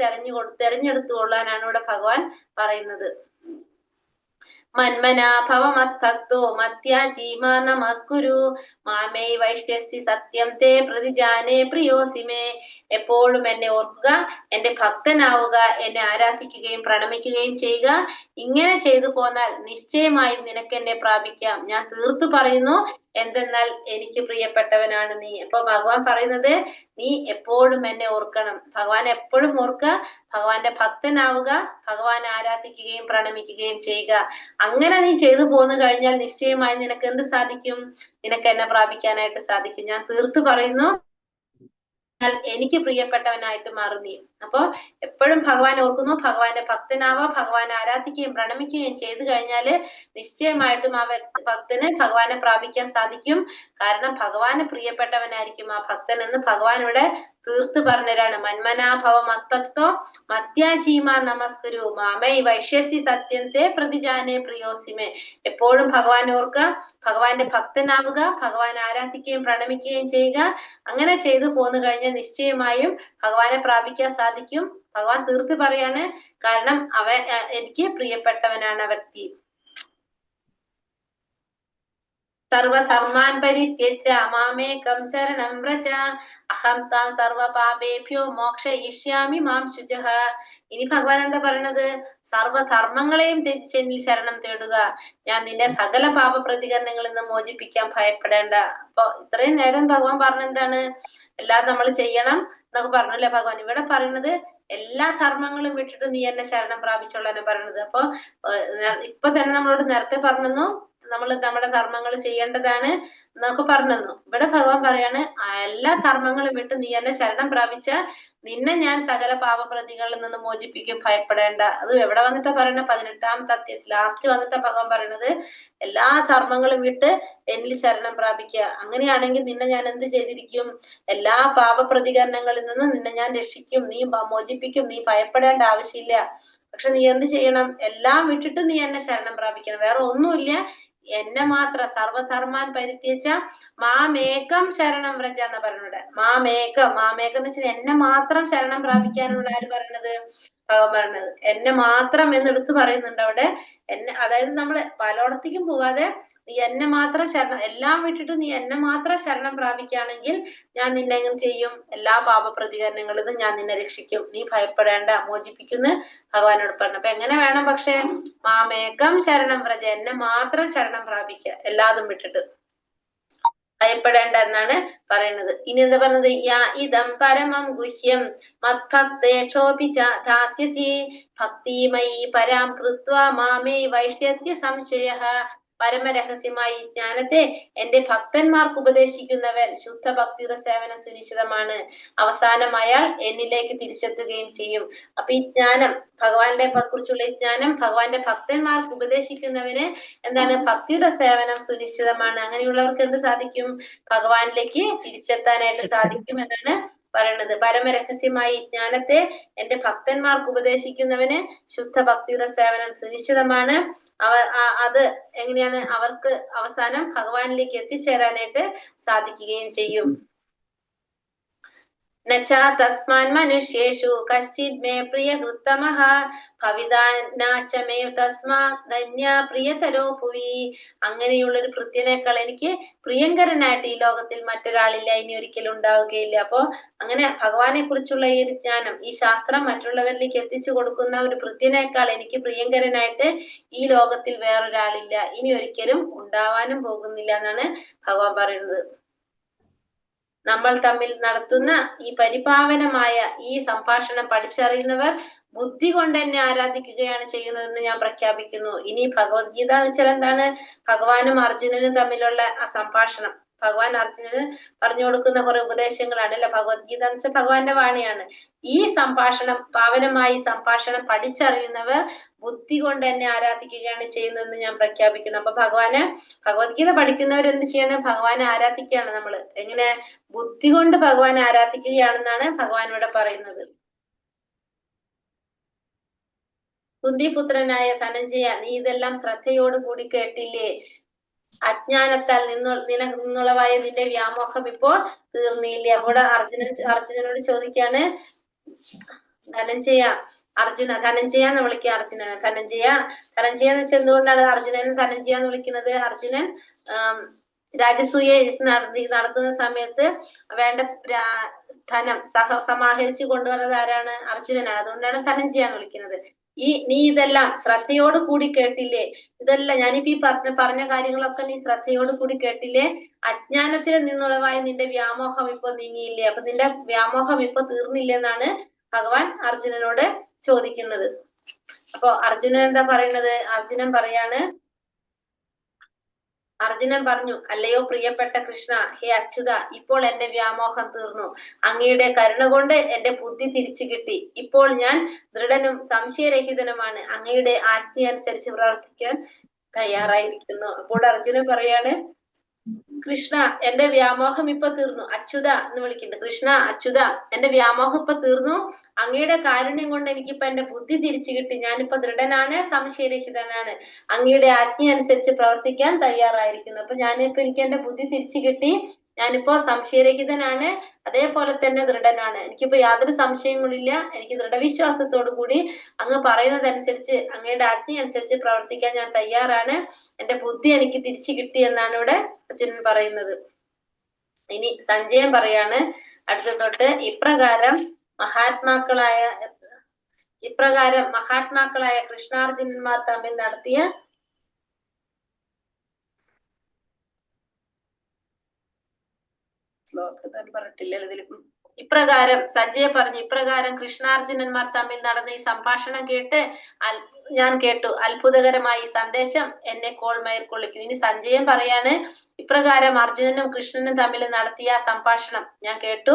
തെരഞ്ഞെടുത്തു കൊള്ളാനാണ് ഇവിടെ ഭഗവാൻ പറയുന്നത്. മന്മനാഭവ മദ്ഭക്തോ മത്യാജീമാ നമസ്കുരു മാമേ വൈഷ്ട്യസി സത്യം തേ പ്രതിജാനേ പ്രിയോസിമേ. എപ്പോഴും എന്നെ ഓർക്കുക, എന്റെ ഭക്തനാവുക, എന്നെ ആരാധിക്കുകയും പ്രണമിക്കുകയും ചെയ്യുക. ഇങ്ങനെ ചെയ്തു പോന്നാൽ നിശ്ചയമായും നിനക്ക് എന്നെ പ്രാപിക്കാം. ഞാൻ തീർത്തു പറയുന്നു, എന്തെന്നാൽ എനിക്ക് പ്രിയപ്പെട്ടവനാണ് നീ. അപ്പൊ ഭഗവാൻ പറയുന്നത് നീ എപ്പോഴും എന്നെ ഓർക്കണം, ഭഗവാൻ എപ്പോഴും ഓർക്കുക, ഭഗവാന്റെ ഭക്തനാവുക, ഭഗവാനെ ആരാധിക്കുകയും പ്രണമിക്കുകയും ചെയ്യുക. അങ്ങനെ നീ ചെയ്തു പോന്നു കഴിഞ്ഞാൽ നിശ്ചയമായി നിനക്ക് എന്ത് സാധിക്കും? നിനക്ക് എന്നെ പ്രാപിക്കാനായിട്ട് സാധിക്കും. ഞാൻ തീർത്തു പറയുന്നു, എനിക്ക് പ്രിയപ്പെട്ടവനായിട്ട് മാറും നീ. അപ്പൊ എപ്പോഴും ഭഗവാൻ ഓർക്കുന്നു, ഭഗവാന്റെ ഭക്തനാവുക, ഭഗവാനെ ആരാധിക്കുകയും പ്രണമിക്കുകയും ചെയ്തു കഴിഞ്ഞാല് നിശ്ചയമായിട്ടും ആ ഭക്തന് ഭഗവാനെ പ്രാപിക്കാൻ സാധിക്കും. കാരണം ഭഗവാന് പ്രിയപ്പെട്ടവനായിരിക്കും ആ ഭക്തൻ എന്ന് ഭഗവാൻ ഇവിടെ തീർത്ത് പറഞ്ഞുതരാണ്. മന്മനാഭവ മത്ഭക്തോ മത്യാജീമാ നമസ്കുരു മാമൈ വൈഷ്യസി സത്യത്തെ പ്രതിജാനേ പ്രിയോസിമേ. എപ്പോഴും ഭഗവാൻ ഓർക്കുക, ഭഗവാന്റെ ഭക്തനാവുക, ഭഗവാനെ ആരാധിക്കുകയും പ്രണമിക്കുകയും ചെയ്യുക. അങ്ങനെ ചെയ്തു പോന്നു കഴിഞ്ഞാൽ നിശ്ചയമായും ഭഗവാനെ പ്രാപിക്കാൻ സാധിക്കും. ഭഗവാൻ തീർത്ത് പറയാണ്, കാരണം എനിക്ക് പ്രിയപ്പെട്ടവനാണ് ആ വ്യക്തി. സർവധർമാൻ പരിത്യജ മാമേകം ശരണം വ്രജ അഹം താം സർവപാപേഭ്യോ മോക്ഷയിഷ്യാമി മാം ശുചഃ. ഇനി ഭഗവാൻ എന്താ പറയണത്? സർവധർമ്മങ്ങളെയും ത്യജിച്ച് എന്നിൽ ശരണം തേടുക, ഞാൻ നിന്നെ സകല പാപ പ്രതികരണങ്ങളിൽ നിന്ന് മോചിപ്പിക്കാൻ ഭയപ്പെടേണ്ട. അപ്പൊ ഇത്രയും നേരം ഭഗവാൻ പറഞ്ഞെന്താണ്? എല്ലാം നമ്മൾ ചെയ്യണം എന്നൊക്കെ പറഞ്ഞല്ലേ ഭഗവാൻ. ഇവിടെ പറയുന്നത് എല്ലാ ധർമ്മങ്ങളും വിട്ടിട്ട് നീ എന്നെ ശരണം പ്രാപിച്ചോളാണ് പറയുന്നത്. അപ്പൊ ഇപ്പൊ തന്നെ നമ്മളോട് നേരത്തെ പറഞ്ഞു നമ്മൾ നമ്മുടെ ധർമ്മങ്ങൾ ചെയ്യേണ്ടതാണ് എന്നൊക്കെ പറഞ്ഞു. ഇവിടെ ഭഗവാൻ പറയാണ്, എല്ലാ ധർമ്മങ്ങളും വിട്ട് നീ എന്നെ ശരണം പ്രാപിച്ച നിന്നെ ഞാൻ സകല പാപപ്രതികളിൽ നിന്ന് മോചിപ്പിക്കും, ഭയപ്പെടേണ്ട. അത് എവിടെ വന്നിട്ടാ പറയണ? 18-ാമത്തെ അധ്യായത്തിൽ ലാസ്റ്റ് വന്നിട്ടാ ഭഗവാൻ പറയണത്, എല്ലാ ധർമ്മങ്ങളും വിട്ട് എന്നിൽ ശരണം പ്രാപിക്കുക. അങ്ങനെയാണെങ്കിൽ നിന്നെ ഞാൻ എന്ത് ചെയ്തിരിക്കും? എല്ലാ പാപപ്രതികരണങ്ങളിൽ നിന്ന് നിന്നെ ഞാൻ രക്ഷിക്കും, നീ മോചിപ്പിക്കും, നീ ഭയപ്പെടേണ്ട ആവശ്യമില്ല. പക്ഷെ നീ എന്ത് ചെയ്യണം? എല്ലാം വിട്ടിട്ട് നീ എന്നെ ശരണം പ്രാപിക്കണം, വേറെ ഒന്നുമില്ല. എന്നെ മാത്രം സർവധർമാൻ പരിത്യജ മാമേകം ശരണം വ്രജ എന്ന പറഞ്ഞത്. മാമേകം എന്ന് വെച്ചാൽ എന്നെ മാത്രം ശരണം പ്രാപിക്കാനുള്ള ആര് പറയണത്? ഭഗവാൻ പറയണത്. എന്നെ മാത്രം എന്നെടുത്ത് പറയുന്നുണ്ട് അവിടെ. അതായത് നമ്മള് പലയിടത്തേക്കും പോവാതെ നീ എന്നെ മാത്രം ശരണം, എല്ലാം വിട്ടിട്ട് നീ എന്നെ മാത്രം ശരണം പ്രാപിക്കുകയാണെങ്കിൽ ഞാൻ നിന്നെ എങ്ങനെ ചെയ്യും? എല്ലാ പാപ പ്രതികരണങ്ങളിൽ നിന്നും ഞാൻ നിന്നെ രക്ഷിക്കും, നീ ഭയപ്പെടേണ്ട, മോചിപ്പിക്കുന്നു ഭഗവാനോട് പറഞ്ഞു. അപ്പൊ എങ്ങനെ വേണം? പക്ഷെ മാമേകം ശരണം വ്രജ, എന്നെ മാത്രം ശരണം പ്രാപിക്കുക, എല്ലാതും വിട്ടിട്ട് ഭയപ്പെടേണ്ട എന്നാണ് പറയുന്നത്. ഇനി എന്താ പറഞ്ഞത്? യാ ഇദം പരമം ഗുഹ്യം മദ്ഭക്തേക്ഷോപിച്ച ദാസ്യതി ഭക്തിമയി പരാം കൃത്വാ മാമേ വൈഷ്യത്യ സംശയഃ. പരമരഹസ്യമായി ജ്ഞാനത്തെ എന്റെ ഭക്തന്മാർക്ക് ഉപദേശിക്കുന്നവൻ ശുദ്ധ ഭക്തിയുടെ സേവനം സുനിശ്ചിതമാണ്. അവസാനം അയാൾ എന്നിലേക്ക് തിരിച്ചെത്തുകയും ചെയ്യും. അപ്പൊ ഈ ജ്ഞാനം, ഭഗവാന്റെ കുറിച്ചുള്ള ഈ ജ്ഞാനം ഭഗവാന്റെ ഭക്തന്മാർക്ക് ഉപദേശിക്കുന്നവന് എന്താണ്? ഭക്തിയുടെ സേവനം സുനിശ്ചിതമാണ്. അങ്ങനെയുള്ളവർക്ക് എന്ത് സാധിക്കും? ഭഗവാനിലേക്ക് തിരിച്ചെത്താനായിട്ട് സാധിക്കും എന്നാണ് പറയുന്നത്. പരമരഹസ്യമായി ജ്ഞാനത്തെ എന്റെ ഭക്തന്മാർക്ക് ഉപദേശിക്കുന്നവന് ശുദ്ധ ഭക്തിയുടെ സേവനം സുനിശ്ചിതമാണ്. അത് എങ്ങനെയാണ്? അവർക്ക് അവസാനം ഭഗവാനിലേക്ക് എത്തിച്ചേരാനായിട്ട് സാധിക്കുകയും ചെയ്യും. നച തസ്മാൻ മനുഷ്യേഷു കശ്ചിത് മേ പ്രിയകൃത്തമഃ ഭവിതാനാച മേ തസ്മാ ധന്യ പ്രിയതരോ ഭുവി. അങ്ങനെയുള്ളൊരു ഭൃത്യനേക്കാൾ എനിക്ക് പ്രിയങ്കരനായിട്ട് ഈ ലോകത്തിൽ മറ്റൊരാളില്ല, ഇനി ഒരിക്കലും ഉണ്ടാവുകയില്ല. അപ്പോ അങ്ങനെ ഭഗവാനെ കുറിച്ചുള്ള ഈ ഒരു ജ്ഞാനം, ഈ ശാസ്ത്രം മറ്റുള്ളവരിലേക്ക് എത്തിച്ചു കൊടുക്കുന്ന ഒരു ഭൃത്യനേക്കാൾ എനിക്ക് പ്രിയങ്കരനായിട്ട് ഈ ലോകത്തിൽ വേറൊരാളില്ല, ഇനി ഒരിക്കലും ഉണ്ടാവാനും പോകുന്നില്ല എന്നാണ് ഭഗവാൻ പറയുന്നത്. നമ്മൾ തമ്മിൽ നടത്തുന്ന ഈ പരിപാവനമായ ഈ സംഭാഷണം പഠിച്ചറിയുന്നവർ ബുദ്ധി കൊണ്ട് എന്നെ ആരാധിക്കുകയാണ് ചെയ്യുന്നതെന്ന് ഞാൻ പ്രഖ്യാപിക്കുന്നു. ഇനി ഭഗവത്ഗീത എന്ന് വെച്ചാൽ എന്താണ്? ഭഗവാനും അർജുനനും തമ്മിലുള്ള ആ സംഭാഷണം. ഭഗവാൻ അർജുനന് പറഞ്ഞു കൊടുക്കുന്ന കുറെ ഉപദേശങ്ങളാണ് അല്ലെ. ഭഗവത്ഗീത എന്ന് വെച്ചാൽ ഭഗവാന്റെ വാണിയാണ്. ഈ സംഭാഷണം, പാവനമായി സംഭാഷണം പഠിച്ചറിയുന്നവർ ബുദ്ധി കൊണ്ട് എന്നെ ആരാധിക്കുകയാണ് ചെയ്യുന്നതെന്ന് ഞാൻ പ്രഖ്യാപിക്കുന്നു. അപ്പൊ ഭഗവത്ഗീത പഠിക്കുന്നവർ എന്ത് ചെയ്യണം? ഭഗവാനെ ആരാധിക്കുകയാണ് നമ്മൾ. എങ്ങനെ? ബുദ്ധി കൊണ്ട് ഭഗവാനെ ആരാധിക്കുകയാണെന്നാണ് ഭഗവാൻ ഇവിടെ പറയുന്നത്. കുന്തിപുത്രനായ ധനഞ്ജയ, നീ ഇതെല്ലാം ശ്രദ്ധയോടുകൂടി കേട്ടില്ലേ? അജ്ഞാനത്താൽ നിന്നുളവായ നിന്റെ വ്യാമോഹം ഇപ്പോൾ തീർന്നില്ലേ? അവിടെ അർജുനനോട് ചോദിക്കാണ്, ധനഞ്ജയ എന്ന് വിളിക്കുക അർജുനനെ. ധനഞ്ജയ എന്ന് വെച്ചാൽ എന്തുകൊണ്ടാണ് അർജുനൻ ധനഞ്ജയ എന്ന് വിളിക്കുന്നത്? അർജുനൻ രാജസൂയ നടത്തുന്ന സമയത്ത് വേണ്ട ധനം സമാഹരിച്ചു കൊണ്ടുവന്നത് ആരാണ്? അർജുനനാണ്. അതുകൊണ്ടാണ് ധനഞ്ജയ എന്ന് വിളിക്കുന്നത്. നീ ഇതെല്ലാം ശ്രദ്ധയോട് കൂടി കേട്ടില്ലേ? ഇതെല്ലാം ഞാനിപ്പോ ഈ പറഞ്ഞ കാര്യങ്ങളൊക്കെ നീ ശ്രദ്ധയോട് കൂടി കേട്ടില്ലേ? അജ്ഞാനത്തിൽ നിന്നുളവായ നിന്റെ വ്യാമോഹം ഇപ്പൊ നീങ്ങിയില്ലേ? അപ്പൊ നിന്റെ വ്യാമോഹം ഇപ്പൊ തീർന്നില്ലെന്നാണ് ഭഗവാൻ അർജുനനോട് ചോദിക്കുന്നത്. അപ്പൊ അർജുനൻ എന്താ പറയുന്നത്? അർജുനൻ പറഞ്ഞു, അല്ലയോ പ്രിയപ്പെട്ട കൃഷ്ണ, ഹേ അച്യുത, ഇപ്പോൾ എന്റെ വ്യാമോഹം തീർന്നു. അങ്ങയുടെ കരുണ കൊണ്ട് എന്റെ ബുദ്ധി തിരിച്ചു കിട്ടി. ഇപ്പോൾ ഞാൻ ദൃഢനും സംശയരഹിതനുമാണ്. അങ്ങയുടെ ആജ്ഞയനുസരിച്ച് പ്രവർത്തിക്കാൻ തയ്യാറായിരിക്കുന്നു. അപ്പോൾ അർജുനൻ പറയാണ്, കൃഷ്ണ, എന്റെ വ്യാമോഹം ഇപ്പൊ തീർന്നു. അച്യുത എന്ന് വിളിക്കുന്നുണ്ട്. കൃഷ്ണ, അച്യുത, എന്റെ വ്യാമോഹം ഇപ്പൊ തീർന്നു. അങ്ങയുടെ കാരുണ്യം കൊണ്ട് എനിക്കിപ്പോ എന്റെ ബുദ്ധി തിരിച്ചു കിട്ടി. ഞാനിപ്പോ ദൃഢനാണ്, സംശയരഹിതനാണ്. അങ്ങയുടെ ആജ്ഞ അനുസരിച്ച് പ്രവർത്തിക്കാൻ തയ്യാറായിരിക്കുന്നു. അപ്പൊ എനിക്ക് എന്റെ ബുദ്ധി തിരിച്ചു കിട്ടി. ഞാനിപ്പോ സംശയരഹിതനാണ്, അതേപോലെ തന്നെ ദൃഢനാണ്. എനിക്കിപ്പോ യാതൊരു സംശയങ്ങളില്ല. എനിക്ക് ദൃഢവിശ്വാസത്തോടു കൂടി അങ്ങ് പറയുന്നതനുസരിച്ച്, അങ്ങയുടെ ആജ്ഞ അനുസരിച്ച് പ്രവർത്തിക്കാൻ ഞാൻ തയ്യാറാണ്. എന്റെ ബുദ്ധി എനിക്ക് തിരിച്ചു കിട്ടി എന്നാണ് ഇവിടെ അർജുനൻ പറയുന്നത്. ഇനി സഞ്ജയൻ പറയാണ് അടുത്ത തൊട്ട്, ഇപ്രകാരം മഹാത്മാക്കളായ കൃഷ്ണാർജുനന്മാർ തമ്മിൽ നടത്തിയ സഞ്ജയ പറഞ്ഞു, ഇപ്രകാരം കൃഷ്ണാർജുനന്മാർ തമ്മിൽ നടന്ന ഈ സംഭാഷണം ഞാൻ കേട്ടു. അത്ഭുതകരമായി സന്ദേശം എന്നെ കോൾമേൽ കൊള്ളിക്കുന്നു. ഇനി സഞ്ജയൻ പറയാണ്, ഇപ്രകാരം അർജുനനും കൃഷ്ണനും തമ്മിൽ നടത്തിയ സംഭാഷണം ഞാൻ കേട്ടു.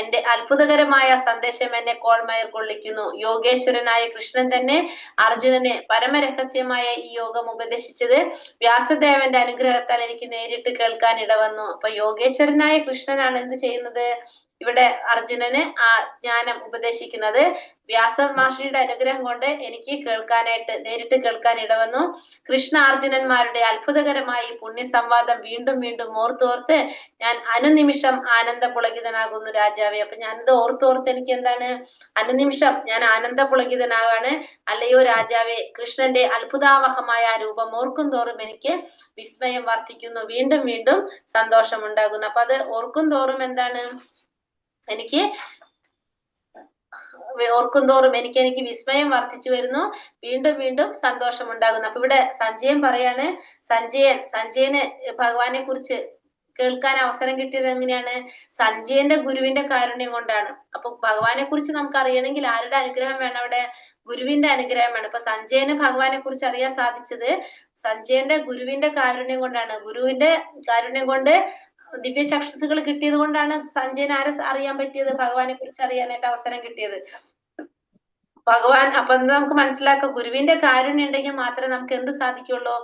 എന്റെ അത്ഭുതകരമായ സന്ദേശം എന്നെ കോൾമേൽ കൊള്ളിക്കുന്നു. യോഗേശ്വരനായ കൃഷ്ണൻ തന്നെ അർജുനന് പരമരഹസ്യമായ ഈ യോഗം ഉപദേശിച്ചത് വ്യാസദേവന്റെ അനുഗ്രഹത്താൽ എനിക്ക് നേരിട്ട് കേൾക്കാൻ ഇടവന്നു. അപ്പൊ യോഗേശ്വരനായ കൃഷ്ണനാണ് എന്ത് ചെയ്യുന്നത്? ഇവിടെ അർജുനന് ആ ജ്ഞാനം ഉപദേശിക്കുന്നത്. വ്യാസ മഹർഷിയുടെ അനുഗ്രഹം കൊണ്ട് എനിക്ക് നേരിട്ട് കേൾക്കാൻ ഇടവന്നു. കൃഷ്ണ അർജുനന്മാരുടെ അത്ഭുതകരമായി പുണ്യസംവാദം വീണ്ടും വീണ്ടും ഓർത്തോർത്ത് ഞാൻ അനുനിമിഷം ആനന്ദപുളകിതനാകുന്നു രാജാവേ. അപ്പൊ ഞാനിത് ഓർത്തോർത്ത് എനിക്ക് എന്താണ്? അനുനിമിഷം ഞാൻ ആനന്ദപുളകിതനാകാണ്. അല്ലയോ രാജാവേ, കൃഷ്ണന്റെ അത്ഭുതാവഹമായ ആ രൂപം ഓർക്കും തോറും എനിക്ക് വിസ്മയം വർദ്ധിക്കുന്നു, വീണ്ടും വീണ്ടും സന്തോഷം ഉണ്ടാകുന്നു. അപ്പൊ അത് ഓർക്കും തോറും എന്താണ്? എനിക്ക് വിസ്മയം വർദ്ധിച്ചു വരുന്നു, വീണ്ടും വീണ്ടും സന്തോഷം ഉണ്ടാകുന്നു. അപ്പൊ ഇവിടെ സഞ്ജയൻ പറയാണ്, സഞ്ജയന് ഭഗവാനെ കുറിച്ച് കേൾക്കാൻ അവസരം കിട്ടിയത് എങ്ങനെയാണ്? സഞ്ജയന്റെ ഗുരുവിന്റെ കാരുണ്യം കൊണ്ടാണ്. അപ്പൊ ഭഗവാനെ കുറിച്ച് നമുക്ക് അറിയണമെങ്കിൽ ആരുടെ അനുഗ്രഹം വേണം? അവിടെ ഗുരുവിന്റെ അനുഗ്രഹം വേണം. ഇപ്പൊ സഞ്ജയന് ഭഗവാനെ കുറിച്ച് അറിയാൻ സാധിച്ചത് സഞ്ജയന്റെ ഗുരുവിന്റെ കാരുണ്യം കൊണ്ടാണ്. ഗുരുവിന്റെ കാരുണ്യം കൊണ്ട് ദിവ്യ ചക്ഷുസുകൾ കിട്ടിയത് കൊണ്ടാണ് സഞ്ജയന് അറിയാൻ പറ്റിയത്, ഭഗവാനെ കുറിച്ച് അറിയാനായിട്ട് അവസരം കിട്ടിയത്. അപ്പൊ നമുക്ക് മനസ്സിലാക്കാം, ഗുരുവിന്റെ കാരുണ്യം ഉണ്ടെങ്കിൽ മാത്രമേ നമുക്ക് എന്ത് സാധിക്കുള്ളൂ?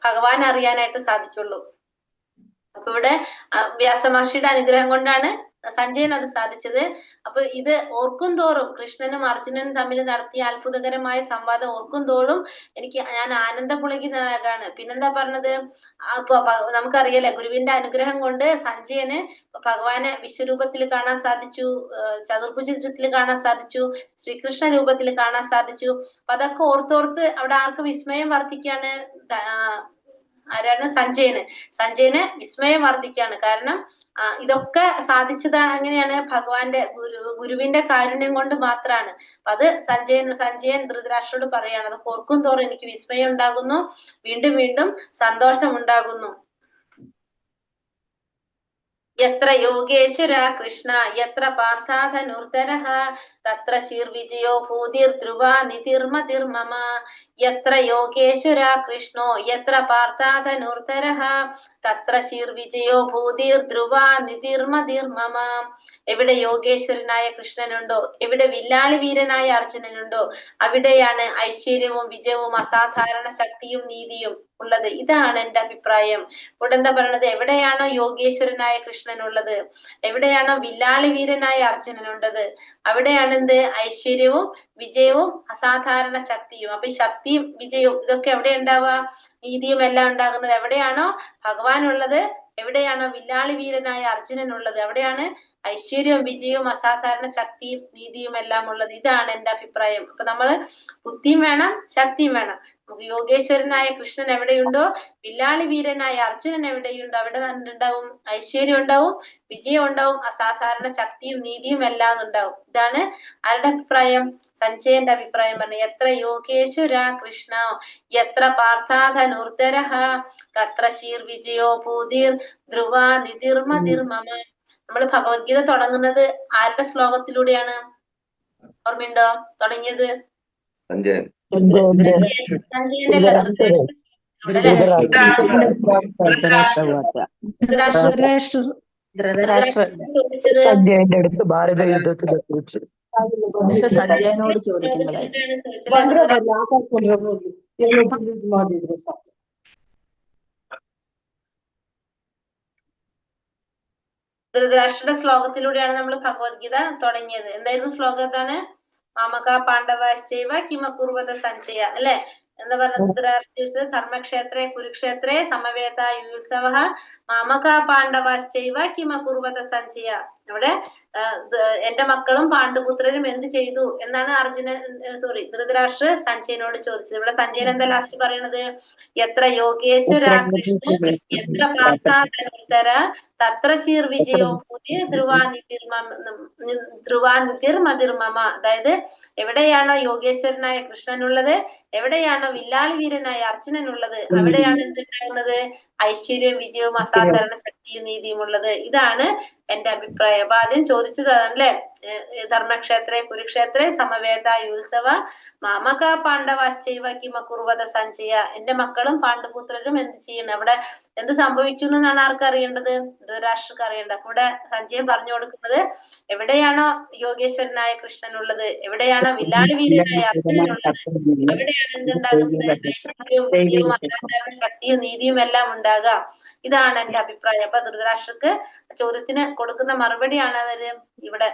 ഭഗവാൻ അറിയാനായിട്ട് സാധിക്കുള്ളൂ. അപ്പൊ ഇവിടെ വ്യാസമഹർഷിയുടെ അനുഗ്രഹം കൊണ്ടാണ് സഞ്ജയൻ അത് സാധിച്ചത്. അപ്പൊ ഇത് ഓർക്കും തോറും, കൃഷ്ണനും അർജുനനും തമ്മിൽ നടത്തിയ അത്ഭുതകരമായ സംവാദം ഓർക്കും തോറും ഞാൻ ആനന്ദപുളകിതനാകാണ്. പിന്നെന്താ പറഞ്ഞത്? നമുക്കറിയാലേ, ഗുരുവിന്റെ അനുഗ്രഹം കൊണ്ട് സഞ്ജയന് ഭഗവാനെ വിശ്വരൂപത്തിൽ കാണാൻ സാധിച്ചു, ചതുർഭുജത്തിൽ കാണാൻ സാധിച്ചു, ശ്രീകൃഷ്ണ രൂപത്തിൽ കാണാൻ സാധിച്ചു. അപ്പൊ അതൊക്കെ ഓർത്തോർത്ത് അവിടെ ആർക്ക് വിസ്മയം വർദ്ധിക്കാണ്? ആരാണ്? സഞ്ജയന് വിസ്മയം വർദ്ധിക്കാണ്. കാരണം ഇതൊക്കെ സാധിച്ചത് എങ്ങനെയാണ്? ഭഗവാന്റെ ഗുരുവിന്റെ കാരുണ്യം കൊണ്ട് മാത്രമാണ്. അത് സഞ്ജയൻ ധൃതരാഷ്ട്രോട് പറയാണ്, അത് ഓർക്കും തോറും എനിക്ക് വിസ്മയം ഉണ്ടാകുന്നു, വീണ്ടും വീണ്ടും സന്തോഷം ഉണ്ടാകുന്നു യത്ര യോഗേശ്വര കൃഷ്ണ യത്ര പാർത്ഥാധനുർധരഃ തത്ര ശീർവിജയോ ഭൂതിർധ്രുവ നിതിർമതിർമമ. യത്ര യോഗേശ്വര കൃഷ്ണോ യത്ര പാർത്ഥാധനുർധരഃ തത്ര ശീർവിജയോ ഭൂതിർധ്രുവ നിതിർമതിർമമ. എവിടെ യോഗേശ്വരനായ കൃഷ്ണനുണ്ടോ, എവിടെ വില്ലാളി വീരനായ അർജുനനുണ്ടോ, അവിടെയാണ് ഐശ്വര്യവും വിജയവും അസാധാരണ ശക്തിയും നീതിയും ഉള്ളത്. ഇതാണ് എന്റെ അഭിപ്രായം. ഇവിടെ എന്താ പറയണത്? എവിടെയാണോ യോഗേശ്വരനായ കൃഷ്ണനുള്ളത്, എവിടെയാണോ വില്ലാളി വീരനായ അർജുനനുള്ളത്, അവിടെയാണ് എന്ത്? ഐശ്വര്യവും വിജയവും അസാധാരണ ശക്തിയും. അപ്പൊ ഈ ശക്തിയും വിജയവും ഇതൊക്കെ എവിടെ ഉണ്ടാവുക? നീതിയും എല്ലാം ഉണ്ടാകുന്നത് എവിടെയാണോ ഭഗവാൻ ഉള്ളത്, എവിടെയാണോ വില്ലാളി വീരനായ അർജുനനുള്ളത്, അവിടെയാണ് ഐശ്വര്യവും വിജയവും അസാധാരണ ശക്തിയും നീതിയും എല്ലാം ഉള്ളത്. ഇതാണ് എന്റെ അഭിപ്രായം. അപ്പൊ നമ്മള് ബുദ്ധിയും വേണം, ശക്തിയും വേണം. നമുക്ക് യോഗേശ്വരനായ കൃഷ്ണൻ എവിടെയുണ്ടോ, വില്ലാളി വീരനായ അർജുനൻ എവിടെയുണ്ടോ, അവിടെ ഉണ്ടാവും ഐശ്വര്യം ഉണ്ടാവും, വിജയം ഉണ്ടാവും, അസാധാരണ ശക്തിയും നീതിയും എല്ലാം ഉണ്ടാവും. ഇതാണ് ആരുടെ അഭിപ്രായം? സഞ്ജയന്റെ അഭിപ്രായം പറഞ്ഞു. എത്ര യോഗേശ്വര കൃഷ്ണ എത്ര പാർത്ഥാധനുർധരഃ തത്ര ശീർവിജയോ ഭൂതിർ ധ്രുവ നിതിർമതിർമമ. നമ്മൾ ഭഗവത്ഗീത തുടങ്ങുന്നത് ആരുടെ ശ്ലോകത്തിലൂടെയാണ്? ഓർമ്മയുണ്ടോ തുടങ്ങിയത്? സഞ്ജയന്റെ അല്ല, സഞ്ജയന്റെ അടുത്ത് ഭാരത യുദ്ധത്തിനെ കുറിച്ച് സഞ്ജയനോട് ചോദിക്കുന്നതായിട്ട്. ധൃതരാഷ്ട്രയുടെ ശ്ലോകത്തിലൂടെയാണ് നമ്മൾ ഭഗവത്ഗീത തുടങ്ങിയത്. എന്തായിരുന്നു ശ്ലോകം? എന്താണ്? മാമക പാണ്ഡവാശ്ചൈവ കിമകുർവത സഞ്ജയ, അല്ലെ? എന്താ പറഞ്ഞത്? ധൃതരാഷ്ട്ര ധർമ്മക്ഷേത്രേ കുരുക്ഷേത്രേ സമവേതായുത്സവഃ മാമക പാണ്ഡവാശ്ചൈവ കിമകുർവത സഞ്ജയ. അവിടെ എന്റെ മക്കളും പാണ്ഡുപുത്രരും എന്ത് ചെയ്തു എന്നാണ് ധൃതരാഷ്ട്ര സഞ്ജയനോട് ചോദിച്ചത്. ഇവിടെ സഞ്ജയൻ എന്താ ലാസ്റ്റ് പറയണത്? എത്ര യോഗേശ്വര കൃഷ്ണ എത്ര പാർത്ഥാധനുർധര തത്ര ശീർവിജയോ ഭൂതി ധ്രുവാനിതിർമതിർമമ. അതായത് എവിടെയാണോ യോഗേശ്വരനായ കൃഷ്ണനുള്ളത്, എവിടെയാണോ വില്ലാളി വീരനായ അർജുനനുള്ളത്, അവിടെയാണ് എന്തുണ്ടാകുന്നത്? ഐശ്വര്യവും വിജയവും അസാധാരണ ശക്തിയും നീതിയും ഉള്ളത്. ഇതാണ് എന്റെ അഭിപ്രായം. അപ്പൊ ആദ്യം ചോദിച്ചത് അതാണല്ലേ, ധർമ്മക്ഷേത്രേ കുരുക്ഷേത്രേ സമവേതായുത്സവ മാമക പാണ്ഡവാശ്ചൈവ കിമകുർവത സഞ്ജയ. എന്റെ മക്കളും പാണ്ഡുപുത്രരും എന്ത് ചെയ്യണം, അവിടെ എന്ത് സംഭവിച്ചു എന്നാണ് ആർക്ക് അറിയേണ്ടത്? ധൃതരാഷ്ട്രർക്ക് അറിയേണ്ടത്. ഇവിടെ സഞ്ജയൻ പറഞ്ഞു കൊടുക്കുന്നത് എവിടെയാണോ യോഗേശ്വരനായ കൃഷ്ണനുള്ളത്, എവിടെയാണോ വില്ലാളി വീരനായ അർജുനനുള്ളത്, അവിടെയാണ് എന്തുണ്ടാകുന്നത്? ഐശ്വര്യവും വിജയവും അസാധാരണ ശക്തിയും നീതിയും എല്ലാം ഉണ്ടാകുക. ഇതാണ് എന്റെ അഭിപ്രായം. അപ്പൊ ധൃതരാഷ്ട്രക്ക് ചോദ്യത്തിന് കൊടുക്കുന്ന മറുപടിയാണ് അതിൽ ഇവിടെ